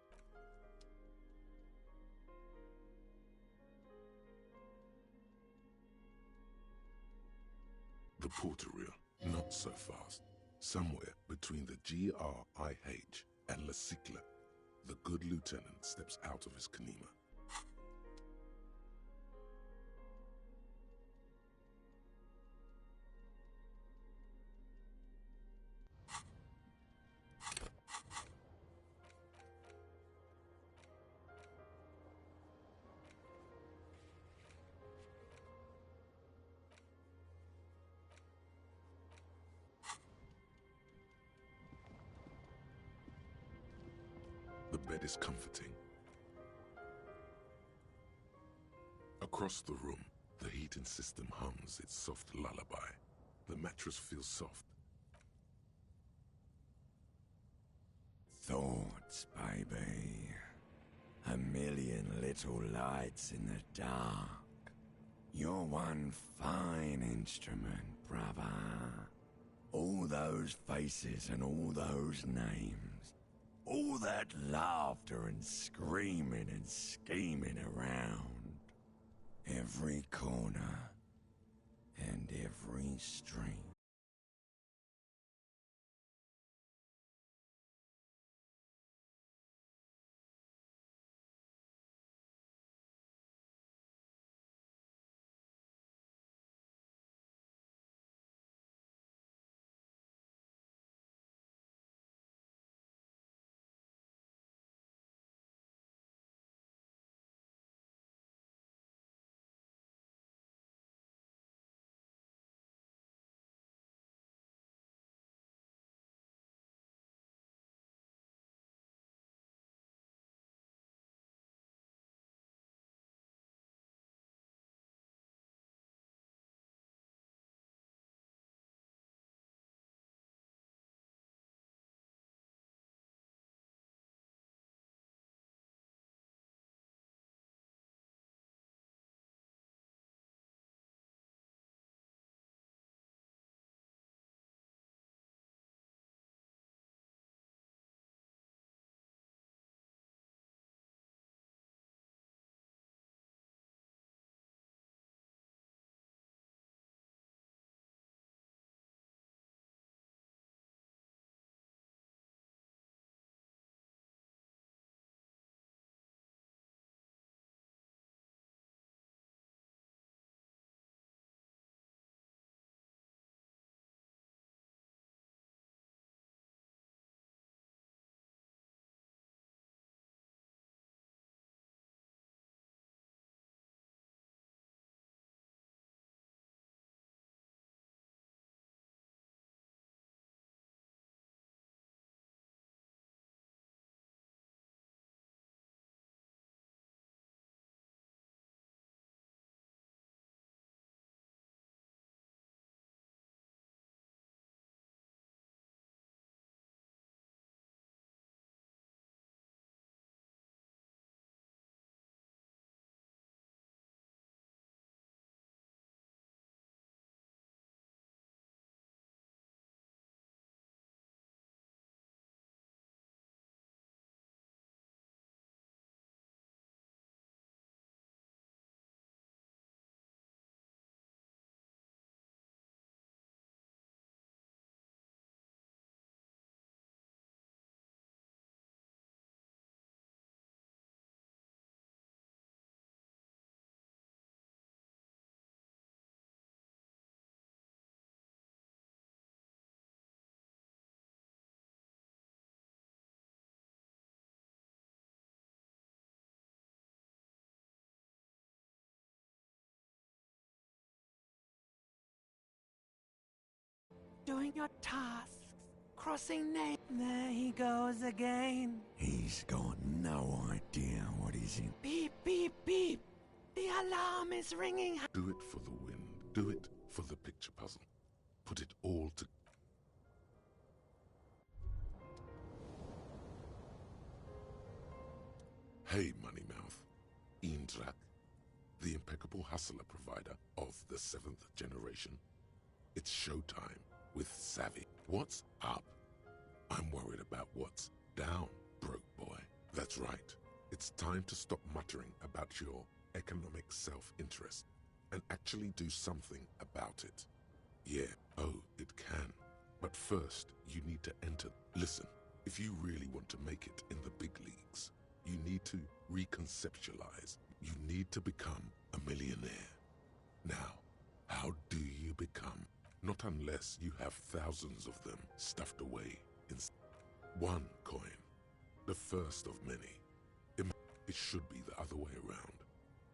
The porterier, not so fast. Somewhere between the GRIH and Le Cycle, the good lieutenant steps out of his Kanima. The bed is comforting. Across the room, the heating system hums its soft lullaby. The mattress feels soft. Thoughts, baby. A million little lights in the dark. You're one fine instrument, brother. All those faces and all those names. All that laughter and screaming and scheming around. Every corner and every street. Doing your tasks, crossing name. There he goes again. He's got no idea what he's in. Beep, beep, beep. The alarm is ringing. Do it for the wind. Do it for the picture puzzle. Put it all together. Hey, Moneymouth. Indrak, the impeccable hustler provider of the 7th generation. It's showtime with Savvy. What's up? I'm worried about what's down, broke boy. That's right. It's time to stop muttering about your economic self-interest and actually do something about it. Yeah, oh, it can. But first, you need to enter. Listen, if you really want to make it in the big leagues, you need to reconceptualize. You need to become a millionaire. Now, how do you become? Not unless you have thousands of them stuffed away in one coin, the first of many. It should be the other way around.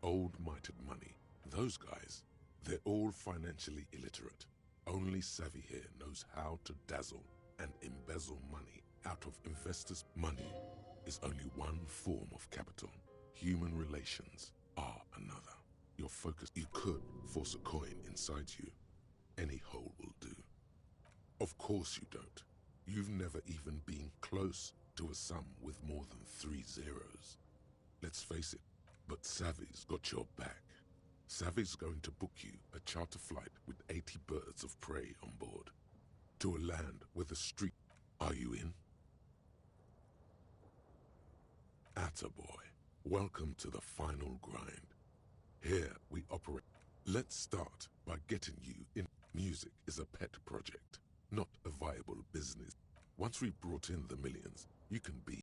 Old-minded money. Those guys, they're all financially illiterate. Only Savvy here knows how to dazzle and embezzle money out of investors. Money is only one form of capital. Human relations are another. Your focus, you could force a coin inside you. Any hole will do. Of course you don't. You've never even been close to a sum with more than 3 zeros. Let's face it, but Savvy's got your back. Savvy's going to book you a charter flight with 80 birds of prey on board to a land where the street... Are you in? Attaboy. Welcome to the final grind. Here we operate. Let's start by getting you in. Music is a pet project, not a viable business. Once we've brought in the millions, you can be